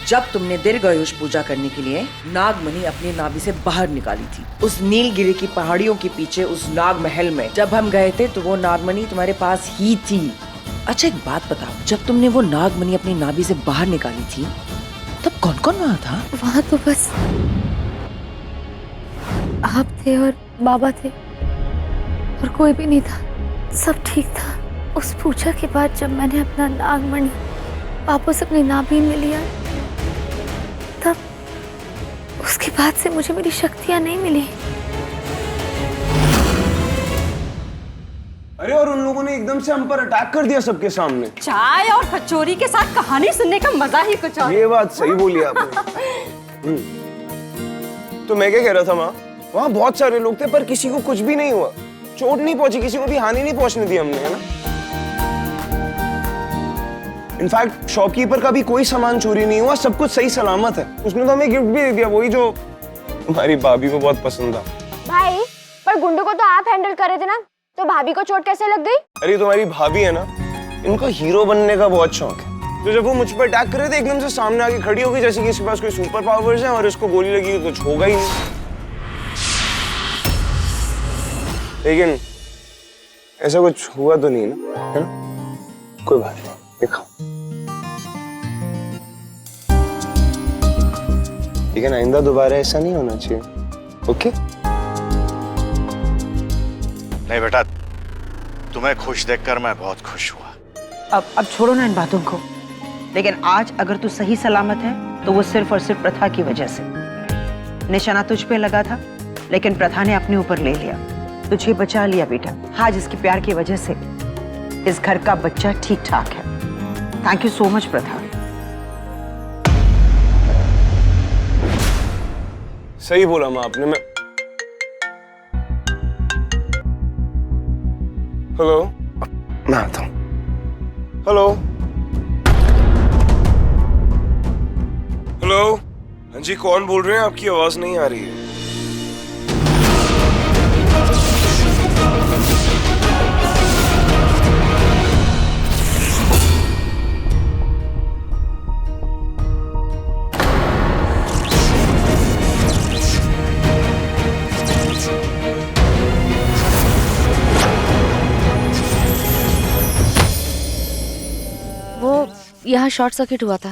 जब तुमने दीर्घायुष पूजा करने के लिए नागमणि अपनी नाभि से बाहर निकाली थी। उस नीलगिरी की पहाड़ियों के पीछे उस नाग महल में जब हम गए थे तो वो नागमणि तुम्हारे पास ही थी। अच्छा एक बात बताओ, जब तुमने वो नागमणि अपनी नाभि से बाहर निकाली थी तब कौन कौन वहाँ था? वहाँ तो बस आप थे और बाबा थे और कोई भी नहीं था, सब ठीक था। उस पूजा के बाद जब मैंने अपना नागमणि वापस अपनी नाभि में लिया तब उसके बाद से मुझे मेरी शक्तियाँ नहीं मिली। अरे और उन लोगों ने एकदम से हम पर अटैक कर दिया सबके सामने। चाय और कचौरी के साथ कहानी सुनने का मजा ही कुछ और। ये बात सही बोली आपने। तो मैं क्या कह रहा था, वहाँ बहुत सारे लोग थे पर किसी को कुछ भी नहीं हुआ, चोट नहीं पहुंची, किसी को भी हानि नहीं पहुंचने दी हमने, है ना। इनफैक्ट शॉपकीपर का भी कोई सामान चोरी नहीं हुआ, सब कुछ सही सलामत है। उसने तो हमें गिफ्ट भी दे दिया, वही जो हमारी भाभी को बहुत पसंद था। भाई पर गुंडू को तो आप हैंडल कर रहे थे ना, तो भाभी को चोट कैसे लग गई? अरे तुम्हारी भाभी है ना, इनको हीरो बनने का बहुत शौक है। तो जब वो मुझ पर अटैक कर रहे थे एकदम से सामने आके खड़ी हो गई जैसे कि इसके पास कोई सुपर पावर्स है और इसको गोली लगी तो कुछ होगा ही नहीं। लेकिन ऐसा कुछ हुआ तो नहीं ना, है ना? कोई बात नहीं, देखो लेकिन आइंदा दोबारा ऐसा नहीं होना चाहिए, ओके? नहीं बेटा, तुम्हें खुश देखकर मैं बहुत खुश हुआ। अब छोड़ो ना इन बातों को, लेकिन आज अगर तू सही सलामत है तो वो सिर्फ और सिर्फ प्रथा की वजह से। निशाना तुझ पे लगा था लेकिन प्रथा ने अपने ऊपर ले लिया, तुझे बचा लिया बेटा। आज इसके प्यार की वजह से इस घर का बच्चा ठीक ठाक है। थैंक यू सो मच प्रथा। सही बोला माँ आपने। मैं हेलो, मैं आता हूँ। हेलो हेलो, हाँ जी कौन बोल रहे हैं? आपकी आवाज नहीं आ रही है। यहाँ शॉर्ट सर्किट हुआ था।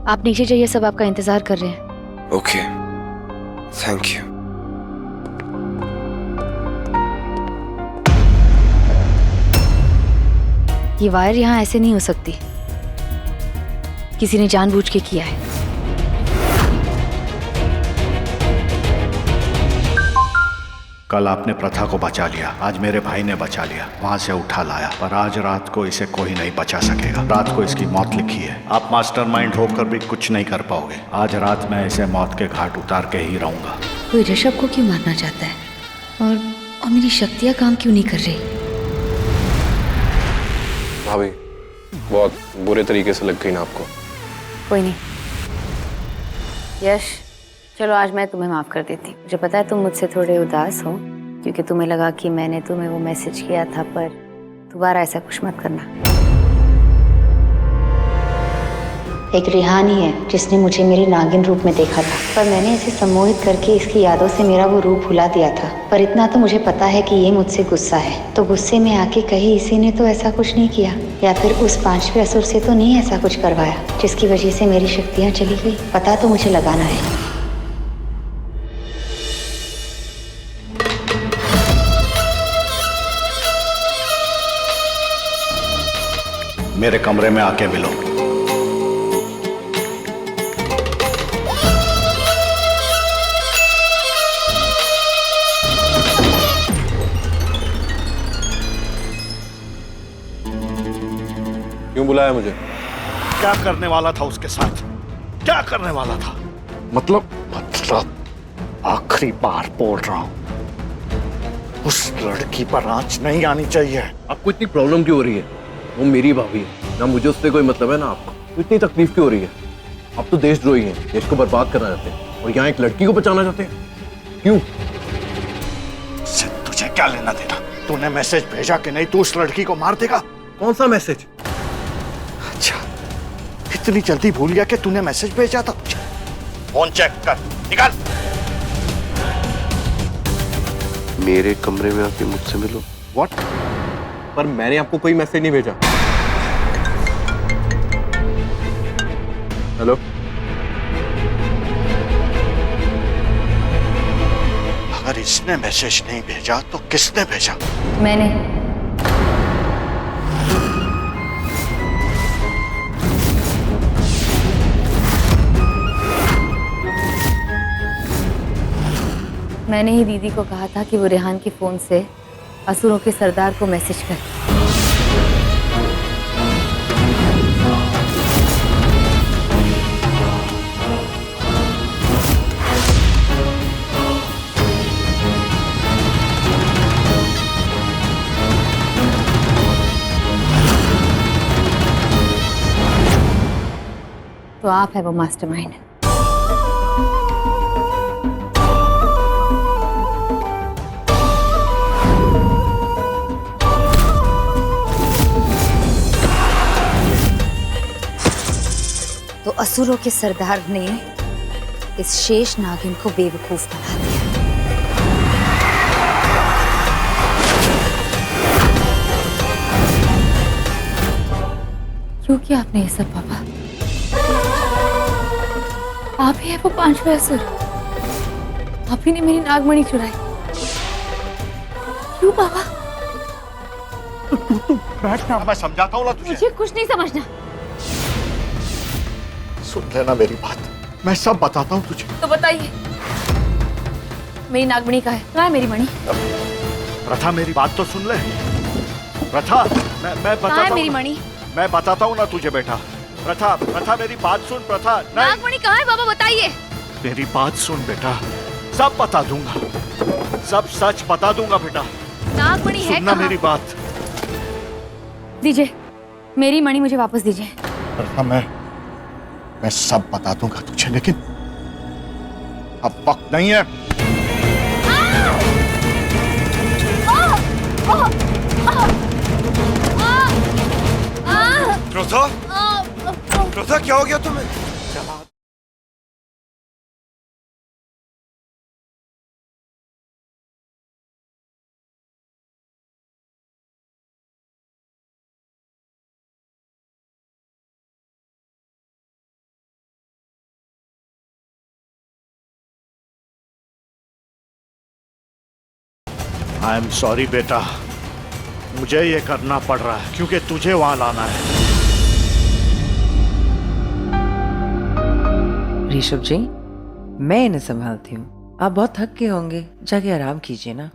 आप नीचे जाइए, सब आपका इंतजार कर रहे हैं। Okay, thank you. ये वायर यहाँ ऐसे नहीं हो सकती, किसी ने जानबूझ के किया है। कल आपने प्रथा को बचा लिया, आज मेरे भाई ने बचा लिया, वहां से उठा लाया, पर आज रात को इसे कोई नहीं बचा सकेगा। रात को इसकी मौत लिखी है, आप मास्टरमाइंड होकर भी कुछ नहीं कर पाओगे। आज रात मैं इसे मौत के घाट उतार के ही रहूंगा। कोई ऋषभ को क्यों मारना चाहता है और मेरी शक्तियाँ काम क्यों नहीं कर रही? भाभी बहुत बुरे तरीके से लग गई ना आपको। कोई नहीं यश, चलो आज मैं तुम्हें माफ कर देती हूँ। मुझे पता है तुम मुझसे थोड़े उदास हो क्योंकि तुम्हें लगा कि मैंने तुम्हें वो मैसेज किया था, पर दोबारा ऐसा कुछ मत करना। एक रिहान ही है जिसने मुझे मेरे नागिन रूप में देखा था, पर मैंने इसे सम्मोहित करके इसकी यादों से मेरा वो रूप भुला दिया था। पर इतना तो मुझे पता है कि ये मुझसे गुस्सा है, तो गुस्से में आके कहीं इसी ने तो ऐसा कुछ नहीं किया, या फिर उस 5वें असुर से तो नहीं ऐसा कुछ करवाया जिसकी वजह से मेरी शक्तियाँ चली गई। पता तो मुझे लगाना है। मेरे कमरे में आके मिलो। क्यों बुलाया मुझे? क्या करने वाला था उसके साथ? क्या करने वाला था? मतलब आखिरी बार बोल रहा हूं, उस लड़की पर आंच नहीं आनी चाहिए। आपको इतनी प्रॉब्लम क्यों हो रही है? वो मेरी भाभी है ना, मुझे उससे कोई मतलब है ना आपको। तो इतनी तकलीफ क्यों हो रही है? आप तो देशद्रोही हैं, देश को बर्बाद करना चाहते हैं और यहाँ एक लड़की को बचाना चाहते हैं। क्यों? तुझे क्या लेना देना? तूने मैसेज भेजा कि नहीं? तू उस लड़की को मार देगा? कौन सा मैसेज? अच्छा, इतनी जल्दी भूल गया कि तूने मैसेज भेजा था? तुझे फोन चेक कर, निकाल। मेरे कमरे में आके मुझसे मिलो। व्हाट? पर मैंने आपको कोई मैसेज नहीं भेजा। हेलो, अगर इसने मैसेज नहीं भेजा तो किसने भेजा? मैंने। मैंने ही दीदी को कहा था कि वो रेहान के फोन से असुरों के सरदार को मैसेज कर। तो आप है वो मास्टरमाइंड। तो असुरों के सरदार ने इस शेष नागिन को बेवकूफ बना दिया। क्यों किया आपने ये सब पापा? आप ही है वो 5वें असुर, आप ही ने मेरी नागमणि चुराई। क्यों पापा? तू बैठना, मैं समझाता हूँ ना तुझे। मुझे कुछ नहीं समझना। सुन लेना मेरी बात, मैं सब बताता हूँ तुझे। तो बताइए, मेरी नागमणि कहाँ है? कहाँ है मेरी मणि? प्रथा मेरी बात तो सुन ले। प्रथा, मैं बताता हूँ। मेरी मणि? मैं बताता हूँ ना तुझे बेटा। प्रथा मेरी बात सुन। प्रथा, नागमणि कहाँ है बाबा, बताइए। मेरी बात सुन बेटा, सब बता दूंगा, सब सच बता दूंगा बेटा। नागमणि है सुनना कहाँ? मेरी बात। दीजिए मेरी मणि, मुझे वापस दीजिए। प्रथा, मैं सब बता दूंगा तुझे, लेकिन अब वक्त नहीं है। प्रथा, क्या हो गया तुम्हें? आई एम सॉरी बेटा, मुझे ये करना पड़ रहा है क्योंकि तुझे वहां लाना है। ऋषभ जी, मैं इन्हें संभालती हूँ, आप बहुत थक गए होंगे, जाके आराम कीजिए ना।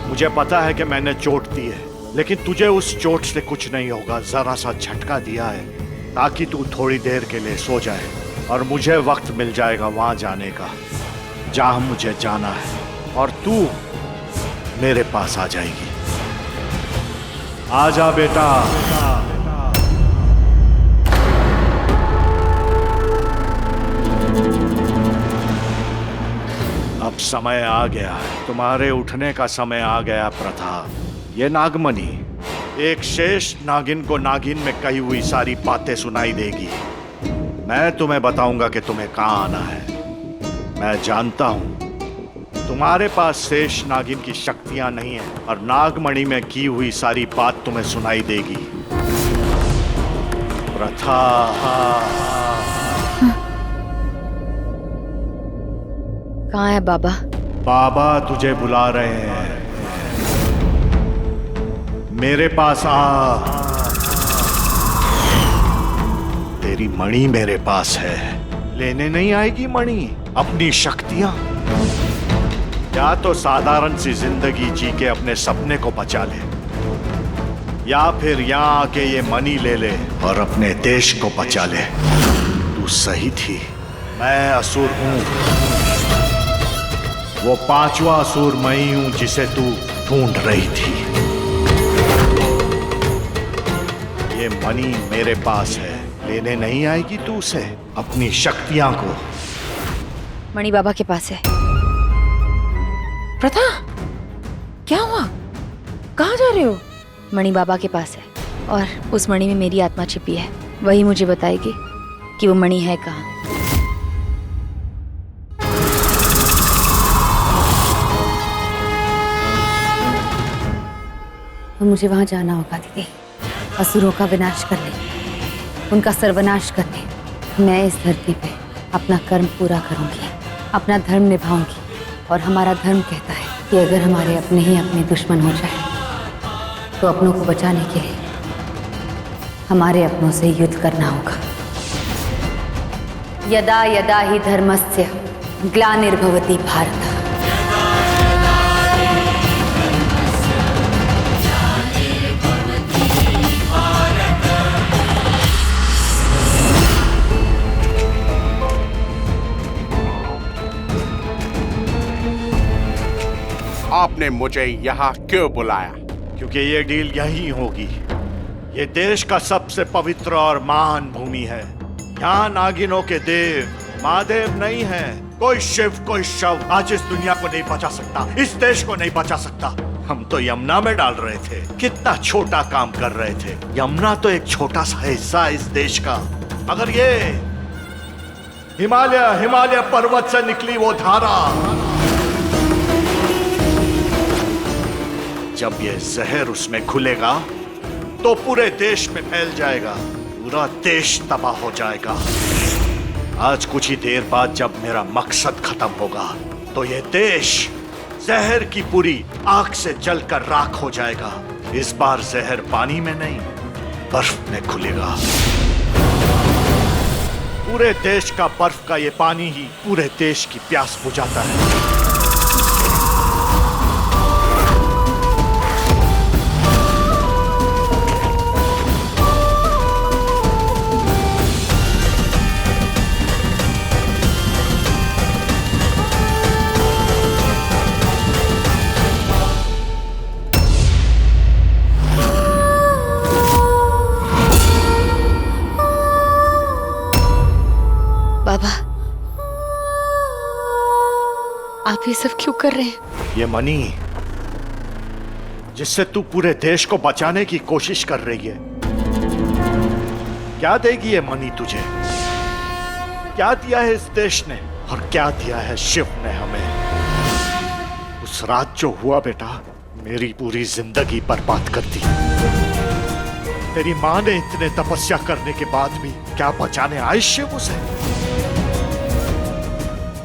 मुझे पता है कि मैंने चोट दी है, लेकिन तुझे उस चोट से कुछ नहीं होगा। जरा सा झटका दिया है ताकि तू थोड़ी देर के लिए सो जाए, और मुझे वक्त मिल जाएगा वहां जाने का जहां मुझे जाना है, और तू मेरे पास आ जाएगी। आजा बेटा। अब समय आ गया है, तुम्हारे उठने का समय आ गया प्रथा। ये नागमणि एक शेष नागिन को नागिन में कही हुई सारी बातें सुनाई देगी। मैं तुम्हें बताऊंगा कि तुम्हें कहां आना है। मैं जानता हूं तुम्हारे पास शेष नागिन की शक्तियां नहीं है, और नागमणि में की हुई सारी बात तुम्हें सुनाई देगी। प्रथा, कहाँ है बाबा? बाबा तुझे बुला रहे हैं, मेरे पास आ। तेरी मणि मेरे पास है, लेने नहीं आएगी मणि अपनी शक्तियां? या तो साधारण सी जिंदगी जी के अपने सपने को बचा ले, या फिर यहाँ आके ये मणि ले ले और अपने देश को बचा ले। तू सही थी, मैं असुर हूं। वो पांचवा असुर मैं ही हूं जिसे तू ढूंढ रही थी। ये मणि मेरे पास है, लेने नहीं आएगी तू उसे, अपनी शक्तियां को? मणि बाबा के पास है। प्रथा, क्या हुआ? कहाँ जा रहे हो? मणि बाबा के पास है, और उस मणि में मेरी आत्मा छिपी है। वही मुझे बताएगी कि वो मणि है कहाँ। तो मुझे वहां जाना होगा दीदी, असुरों का विनाश करने, उनका सर्वनाश करने। मैं इस धरती पे अपना कर्म पूरा करूंगी, अपना धर्म निभाऊंगी, और हमारा धर्म कहता है कि अगर हमारे अपने ही अपने दुश्मन हो जाए तो अपनों को बचाने के लिए हमारे अपनों से युद्ध करना होगा। यदा यदा ही धर्मस्य ग्लानिर्भवति भारत। आपने मुझे यहाँ क्यों बुलाया? क्योंकि ये डील यही होगी। ये देश का सबसे पवित्र और महान भूमि है। यहाँ नागिनों के देव महादेव नहीं है। कोई शिव, कोई शव आज इस दुनिया को नहीं बचा सकता, इस देश को नहीं बचा सकता। हम तो यमुना में डाल रहे थे, कितना छोटा काम कर रहे थे। यमुना तो एक छोटा सा हिस्सा इस देश का, मगर ये हिमालय पर्वत से निकली वो धारा, जब ये जहर उसमें घुलेगा तो पूरे देश में फैल जाएगा, पूरा देश तबाह हो जाएगा। आज कुछ ही देर बाद जब मेरा मकसद खत्म होगा तो ये देश जहर की पूरी आग से जलकर राख हो जाएगा। इस बार जहर पानी में नहीं, बर्फ में घुलेगा। पूरे देश का बर्फ का ये पानी ही पूरे देश की प्यास बुझाता है। बाबा, आप ये सब क्यों कर रहे हैं? ये मणि जिससे तू पूरे देश को बचाने की कोशिश कर रही है। क्या देगी ये मनी तुझे? क्या दिया है इस देश ने और क्या दिया है शिव ने हमें? उस रात जो हुआ बेटा, मेरी पूरी जिंदगी बर्बाद कर दी। तेरी माँ ने इतने तपस्या करने के बाद भी क्या बचाने आई शिव उसे?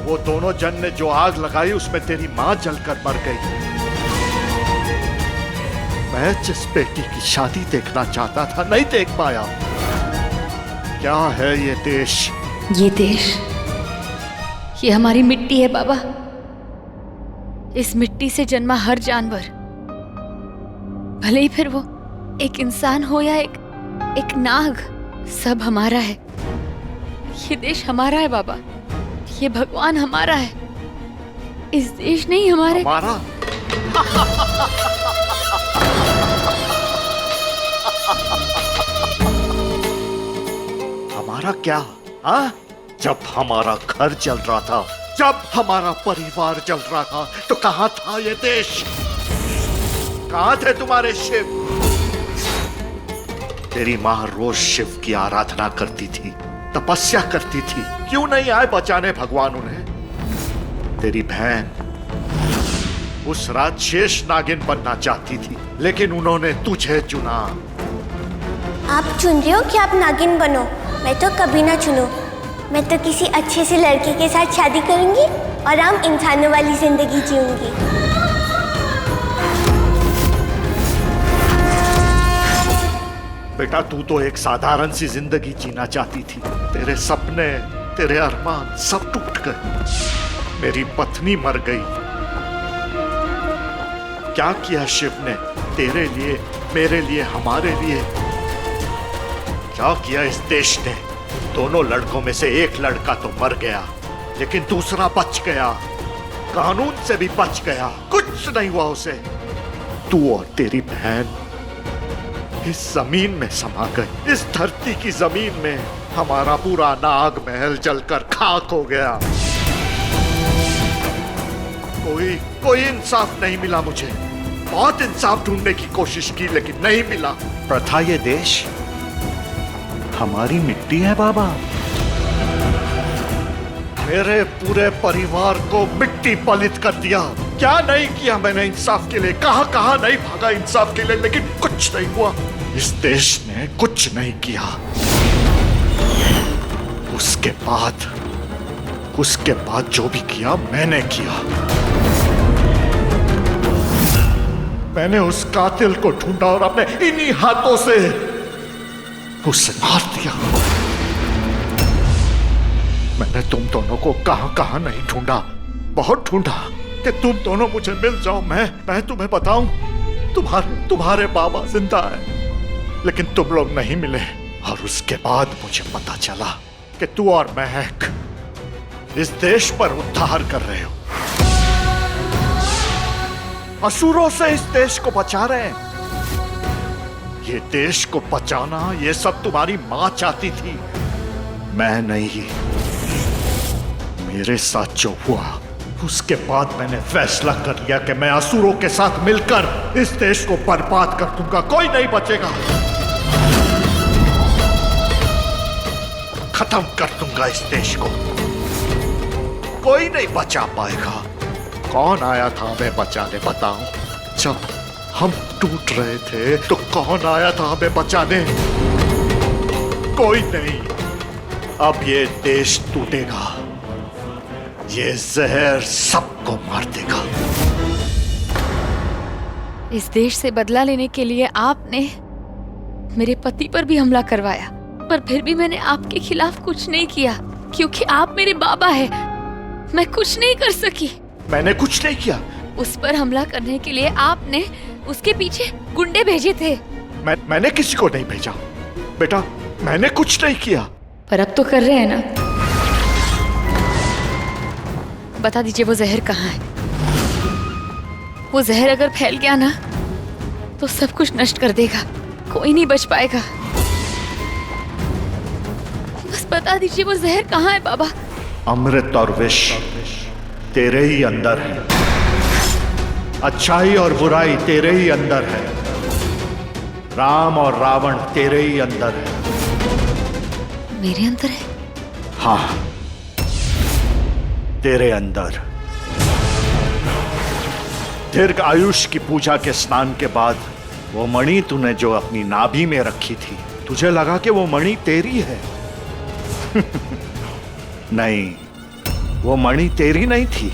वो दोनों जन ने जो आग लगाई उसमें तेरी माँ जलकर मर गई। मैं जिस बेटी की शादी देखना चाहता था नहीं देख पाया। क्या है ये देश? ये देश, ये हमारी मिट्टी है बाबा। इस मिट्टी से जन्मा हर जानवर, भले ही फिर वो एक इंसान हो या एक नाग, सब हमारा है। ये देश हमारा है बाबा, ये भगवान हमारा है। इस देश नहीं हमारे हमारा? हमारा क्या? हाँ? जब हमारा घर जल रहा था, जब हमारा परिवार जल रहा था, तो कहां था ये देश? कहां थे तुम्हारे शिव? तेरी मां रोज शिव की आराधना करती थी, तपस्या करती थी। क्यों नहीं आए बचाने भगवान उन्हें? तेरी बहन उस रात शेष नागिन बनना चाहती थी, लेकिन उन्होंने तुझे चुना। आप चुन रहे हो कि आप नागिन बनो? मैं तो कभी ना चुनूं। मैं तो किसी अच्छे से लड़के के साथ शादी करूंगी और हम इंसानों वाली जिंदगी जीऊंगी। बेटा तू तो एक साधारण सी जिंदगी जीना चाहती थी। तेरे सपने, तेरे अरमान सब टूट गए। मेरी पत्नी मर गई। क्या किया शिव ने तेरे लिए, मेरे लिए, हमारे लिए? क्या किया इस देश ने? दोनों लड़कों में से एक लड़का तो मर गया, लेकिन दूसरा बच गया, कानून से भी बच गया। कुछ नहीं हुआ उसे। तू और तेरी बहन इस जमीन में समा गए। इस धरती की जमीन में हमारा पूरा नाग महल जलकर खाक हो गया। कोई इंसाफ नहीं मिला मुझे। बहुत इंसाफ ढूंढने की कोशिश की, लेकिन नहीं मिला। प्रथा, ये देश हमारी मिट्टी है बाबा। मेरे पूरे परिवार को मिट्टी पलित कर दिया। क्या नहीं किया मैंने इंसाफ के लिए? कहां नहीं भागा इंसाफ के लिए, लेकिन कुछ नहीं हुआ। इस देश ने कुछ नहीं किया। उसके बाद जो भी किया मैंने किया। मैंने उस कातिल को ढूंढा और अपने इन्हीं हाथों से उसे मार दिया। मैंने तुम दोनों को कहां नहीं ढूंढा, बहुत ढूंढा कि तुम दोनों मुझे मिल जाओ। मैं तुम्हें बताऊं, तुम्हारे बाबा जिंदा है, लेकिन तुम लोग नहीं मिले। और उसके बाद मुझे पता चला कि तू और महक इस देश पर उद्धार कर रहे हो। असुरों से इस देश को बचा रहे हैं। ये देश को बचाना, ये सब तुम्हारी मां चाहती थी, मैं नहीं। मेरे साथ जो हुआ, उसके बाद मैंने फैसला कर लिया कि मैं असुरों के साथ मिलकर इस देश को बर्बाद कर दूंगा। कोई नहीं बचेगा। खत्म कर दूंगा इस देश को। कोई नहीं बचा पाएगा। कौन आया था हमें बचाने, बताओ? जब हम टूट रहे थे तो कौन आया था हमें बचाने? कोई नहीं। अब ये देश टूटेगा। ये जहर सबको मार देगा। इस देश से बदला लेने के लिए आपने मेरे पति पर भी हमला करवाया, पर फिर भी मैंने आपके खिलाफ कुछ नहीं किया, क्योंकि आप मेरे बाबा हैं। मैं कुछ नहीं कर सकी। मैंने कुछ नहीं किया। उस पर हमला करने के लिए आपने उसके पीछे गुंडे भेजे थे। मैंने किसी को नहीं भेजा बेटा, मैंने कुछ नहीं किया। पर अब तो कर रहे हैं ना। बता दीजिए वो जहर कहाँ है? वो जहर अगर फैल गया ना तो सब कुछ नष्ट कर देगा, कोई नहीं बच पाएगा। बस बता दीजिए वो जहर कहाँ है बाबा? अमृत और विष तेरे ही अंदर है। अच्छाई और बुराई तेरे ही अंदर है। राम और रावण तेरे ही अंदर है। मेरे अंदर है? हाँ, तेरे अंदर। दीर्घ आयुष की पूजा के स्नान के बाद वो मणि तूने जो अपनी नाभि में रखी थी, तुझे लगा कि वो मणि तेरी है। नहीं, वो मणि तेरी नहीं थी,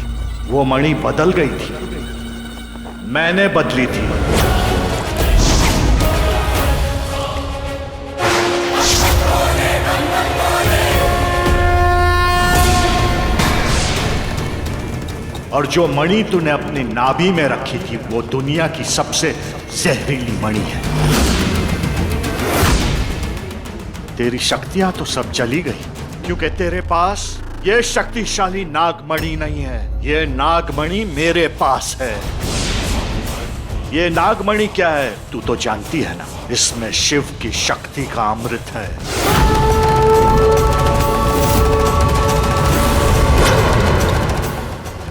वो मणि बदल गई थी। मैंने बदली थी। और जो मणि तूने अपनी नाभि में रखी थी, वो दुनिया की सबसे जहरीली मणि है। तेरी शक्तियां तो सब चली गई, क्योंकि तेरे पास ये शक्तिशाली नागमणि नहीं है। ये नागमणि मेरे पास है। ये नागमणि क्या है तू तो जानती है ना, इसमें शिव की शक्ति का अमृत है।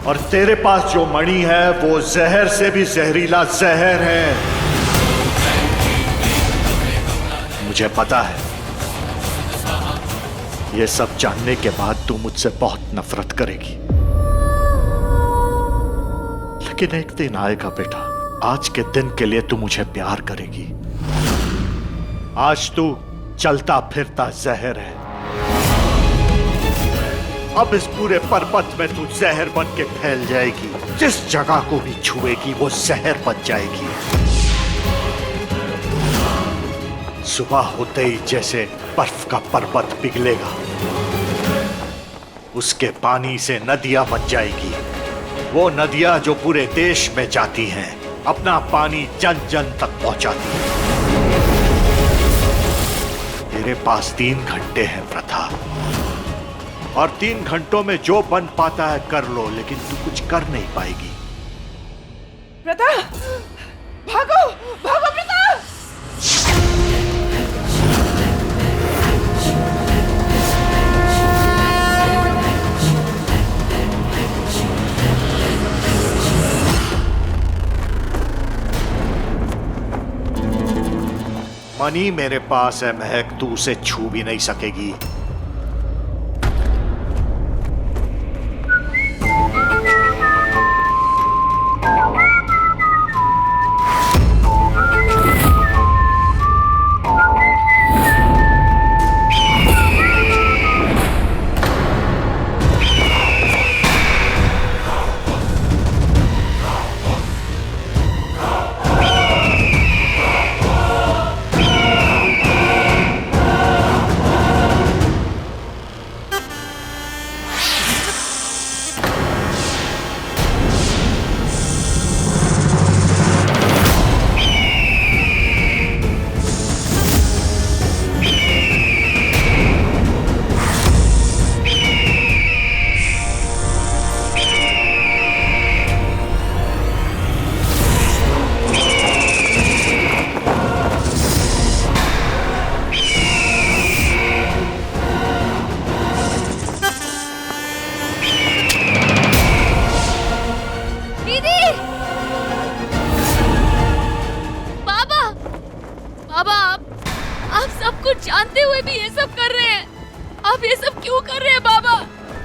और तेरे पास जो मणि है वो जहर से भी जहरीला जहर है। मुझे पता है, ये सब जानने के बाद तू मुझसे बहुत नफरत करेगी, लेकिन एक दिन आएगा बेटा, आज के दिन के लिए तू मुझे प्यार करेगी। आज तू चलता फिरता जहर है। अब इस पूरे पर्वत में तू जहर बन के फैल जाएगी। जिस जगह को भी छुएगी वो जहर बन जाएगी। सुबह होते ही जैसे बर्फ का पर्वत पिघलेगा, उसके पानी से नदियां बन जाएगी। वो नदियां जो पूरे देश में जाती हैं, अपना पानी जन जन तक पहुंचाती है। तेरे पास 3 घंटे हैं प्रथा, और 3 घंटों में जो बन पाता है कर लो, लेकिन तू कुछ कर नहीं पाएगी। प्रथा, भागो भागो प्रथा! मणि मेरे पास है महक, तू उसे छू भी नहीं सकेगी।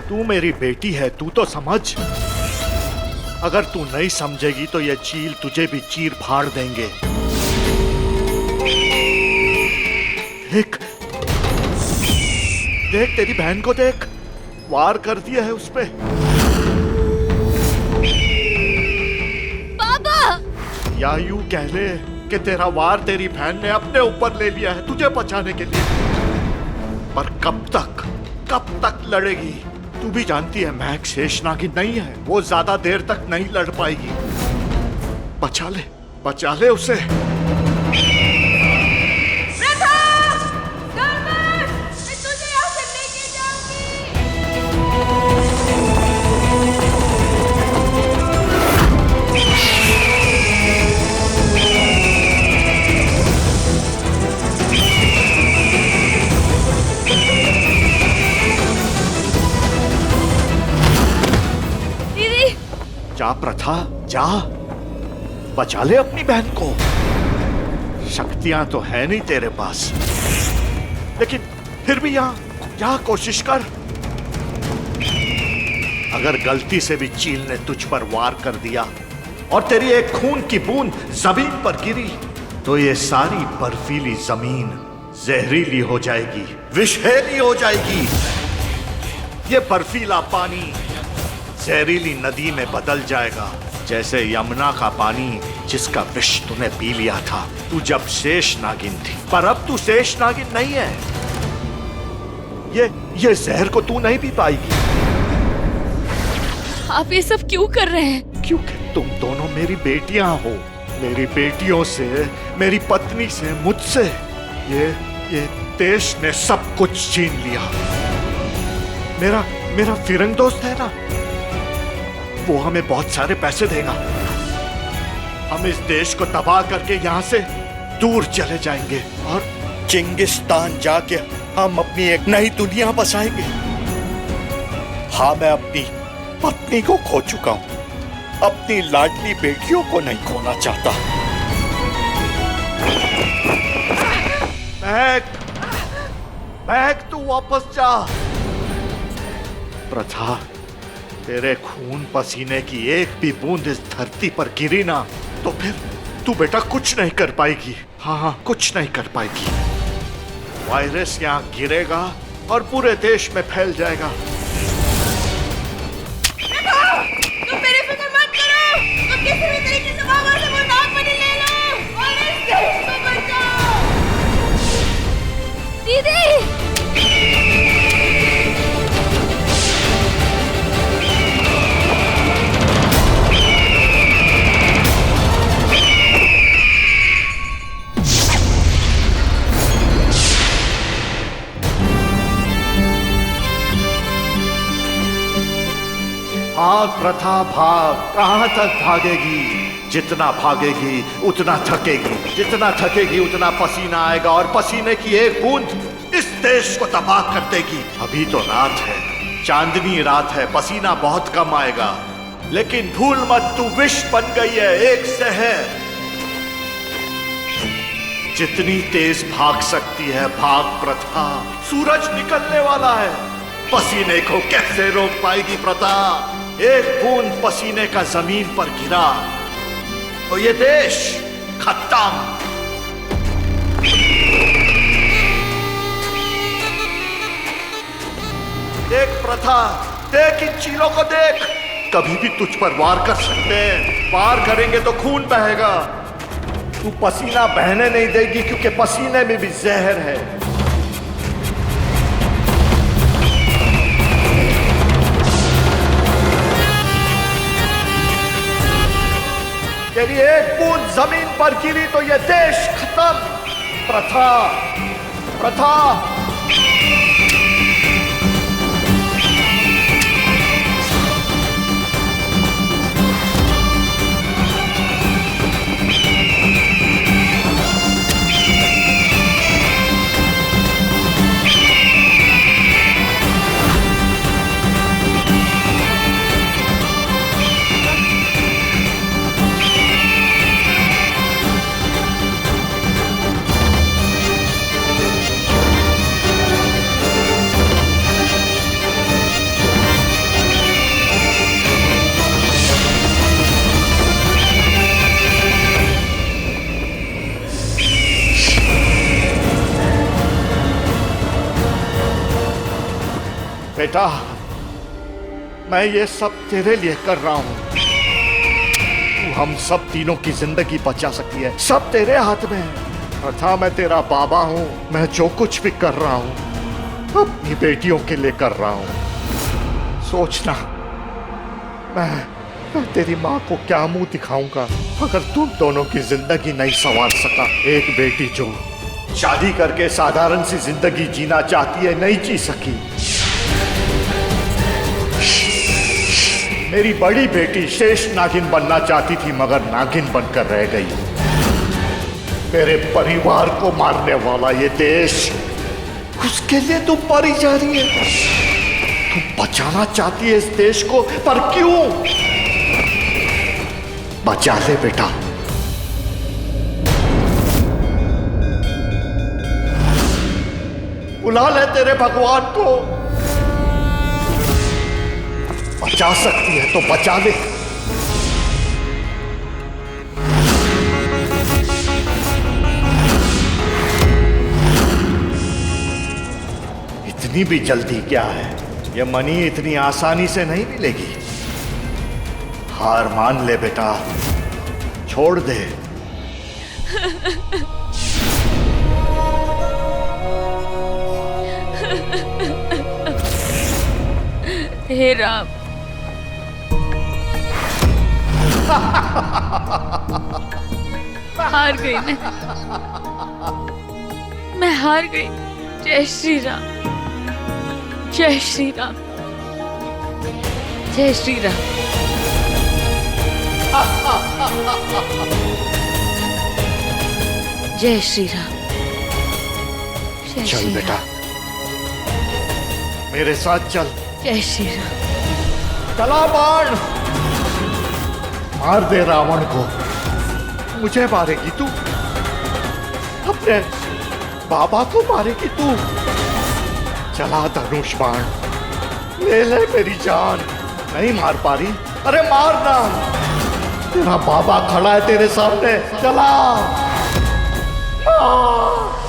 तू मेरी बेटी है, तू तो समझ। अगर तू नहीं समझेगी तो ये चील तुझे भी चीर फाड़ देंगे। देख देख तेरी बहन को देख, वार कर दिया है उस पे। पापा! या यूं कह ले कि तेरा वार तेरी बहन ने अपने ऊपर ले लिया है तुझे बचाने के लिए। पर कब तक लड़ेगी? तू भी जानती है महक शेषनागिन नहीं है, वो ज्यादा देर तक नहीं लड़ पाएगी। बचा ले उसे। जा प्रथा, जा। बचा ले अपनी बहन को। शक्तियां तो है नहीं तेरे पास, लेकिन फिर भी यहाँ कोशिश कर। अगर गलती से भी चील ने तुझ पर वार कर दिया और तेरी एक खून की बूंद जमीन पर गिरी तो ये सारी बर्फीली जमीन जहरीली हो जाएगी, विषैली हो जाएगी। ये बर्फीला पानी जहरीली नदी में बदल जाएगा, जैसे यमुना का पानी जिसका विष तूने पी लिया था तू जब शेष नागिन थी। पर अब तू शेष नागिन नहीं है। ये जहर को तू नहीं पी पाएगी। आप ये सब क्यों कर रहे हैं? क्योंकि तुम दोनों मेरी बेटियां हो। मेरी बेटियों से, मेरी पत्नी से, मुझसे ये देश ने सब कुछ छीन लिया। मेरा फिरंग दोस्त है ना, वो हमें बहुत सारे पैसे देगा। हम इस देश को तबाह करके यहाँ से दूर चले जाएंगे और चिंगिस्तान जाके हम अपनी एक नई दुनिया बसाएंगे। हाँ, मैं अपनी पत्नी को खो चुका हूं, अपनी लाडली बेटियों को नहीं खोना चाहता। महक तू वापस जा। प्रथा, तेरे खून पसीने की एक भी बूंद इस धरती पर गिरी ना तो फिर तू बेटा कुछ नहीं कर पाएगी। हाँ, कुछ नहीं कर पाएगी। वायरस यहाँ गिरेगा और पूरे देश में फैल जाएगा। तुम मेरी फिक्र मत करो, तुम किसी भी तरीके से बाबा से वो नागमणि ले लो और इस देश को बचाओ। दीदी, भाग प्रथा भाग। कहां तक भागेगी? जितना भागेगी उतना थकेगी, जितना थकेगी उतना पसीना आएगा और पसीने की एक बूंद इस देश को तबाह कर देगी। अभी तो रात है, चांदनी रात है, पसीना बहुत कम आएगा, लेकिन भूल मत तू विष बन गई है, एक जहर। जितनी तेज भाग सकती है भाग प्रथा। सूरज निकलने वाला है, पसीने को कैसे रोक पाएगी प्रथा? एक बूंद पसीने का जमीन पर गिरा तो ये देश खत्म। देख प्रथा, देख इन चीलों को देख, कभी भी तुझ पर वार कर सकते हैं। वार करेंगे तो खून बहेगा। तू पसीना बहने नहीं देगी क्योंकि पसीने में भी जहर है। तेरी एक बूंद जमीन पर गिरी तो ये देश खत्म। प्रथा, प्रथा। बेटा, मैं ये सब तेरे लिए कर रहा हूं। तू हम सब तीनों की जिंदगी बचा सकती है, सब तेरे हाथ में है। प्रथा, मैं तेरा बाबा हूं, मैं जो कुछ भी कर रहा हूं अपनी बेटियों के लिए कर रहा हूं। सोचना, मैं तेरी माँ को क्या मुंह दिखाऊंगा अगर तुम दोनों की जिंदगी नहीं संवार सका। एक बेटी जो शादी करके साधारण सी जिंदगी जीना चाहती है, नहीं जी सकी। मेरी बड़ी बेटी शेष नागिन बनना चाहती थी मगर नागिन बनकर रह गई। मेरे परिवार को मारने वाला ये देश, उसके लिए तुम मरी जा रही है। तुम बचाना चाहती है इस देश को, पर क्यों? बचा ले बेटा, बुला ले तेरे भगवान को। बचा सकती है तो बचा ले। इतनी भी जल्दी क्या है? ये मनी इतनी आसानी से नहीं मिलेगी। हार मान ले बेटा, छोड़ दे। हे राम, हार गई मैं हार गई। जय श्री राम, जय श्री राम, जय श्री राम। जय श्री राम, जय चल श्री बेटा, राम, मेरे साथ चल। जय श्री राम। चला बाण, मार दे रावण को। मुझे मारेगी तू? अपने बाबा को मारेगी तू? चला धनुष बाण, ले ले मेरी जान। नहीं मार पा रही? अरे मारना, तेरा बाबा खड़ा है तेरे सामने। चला मार।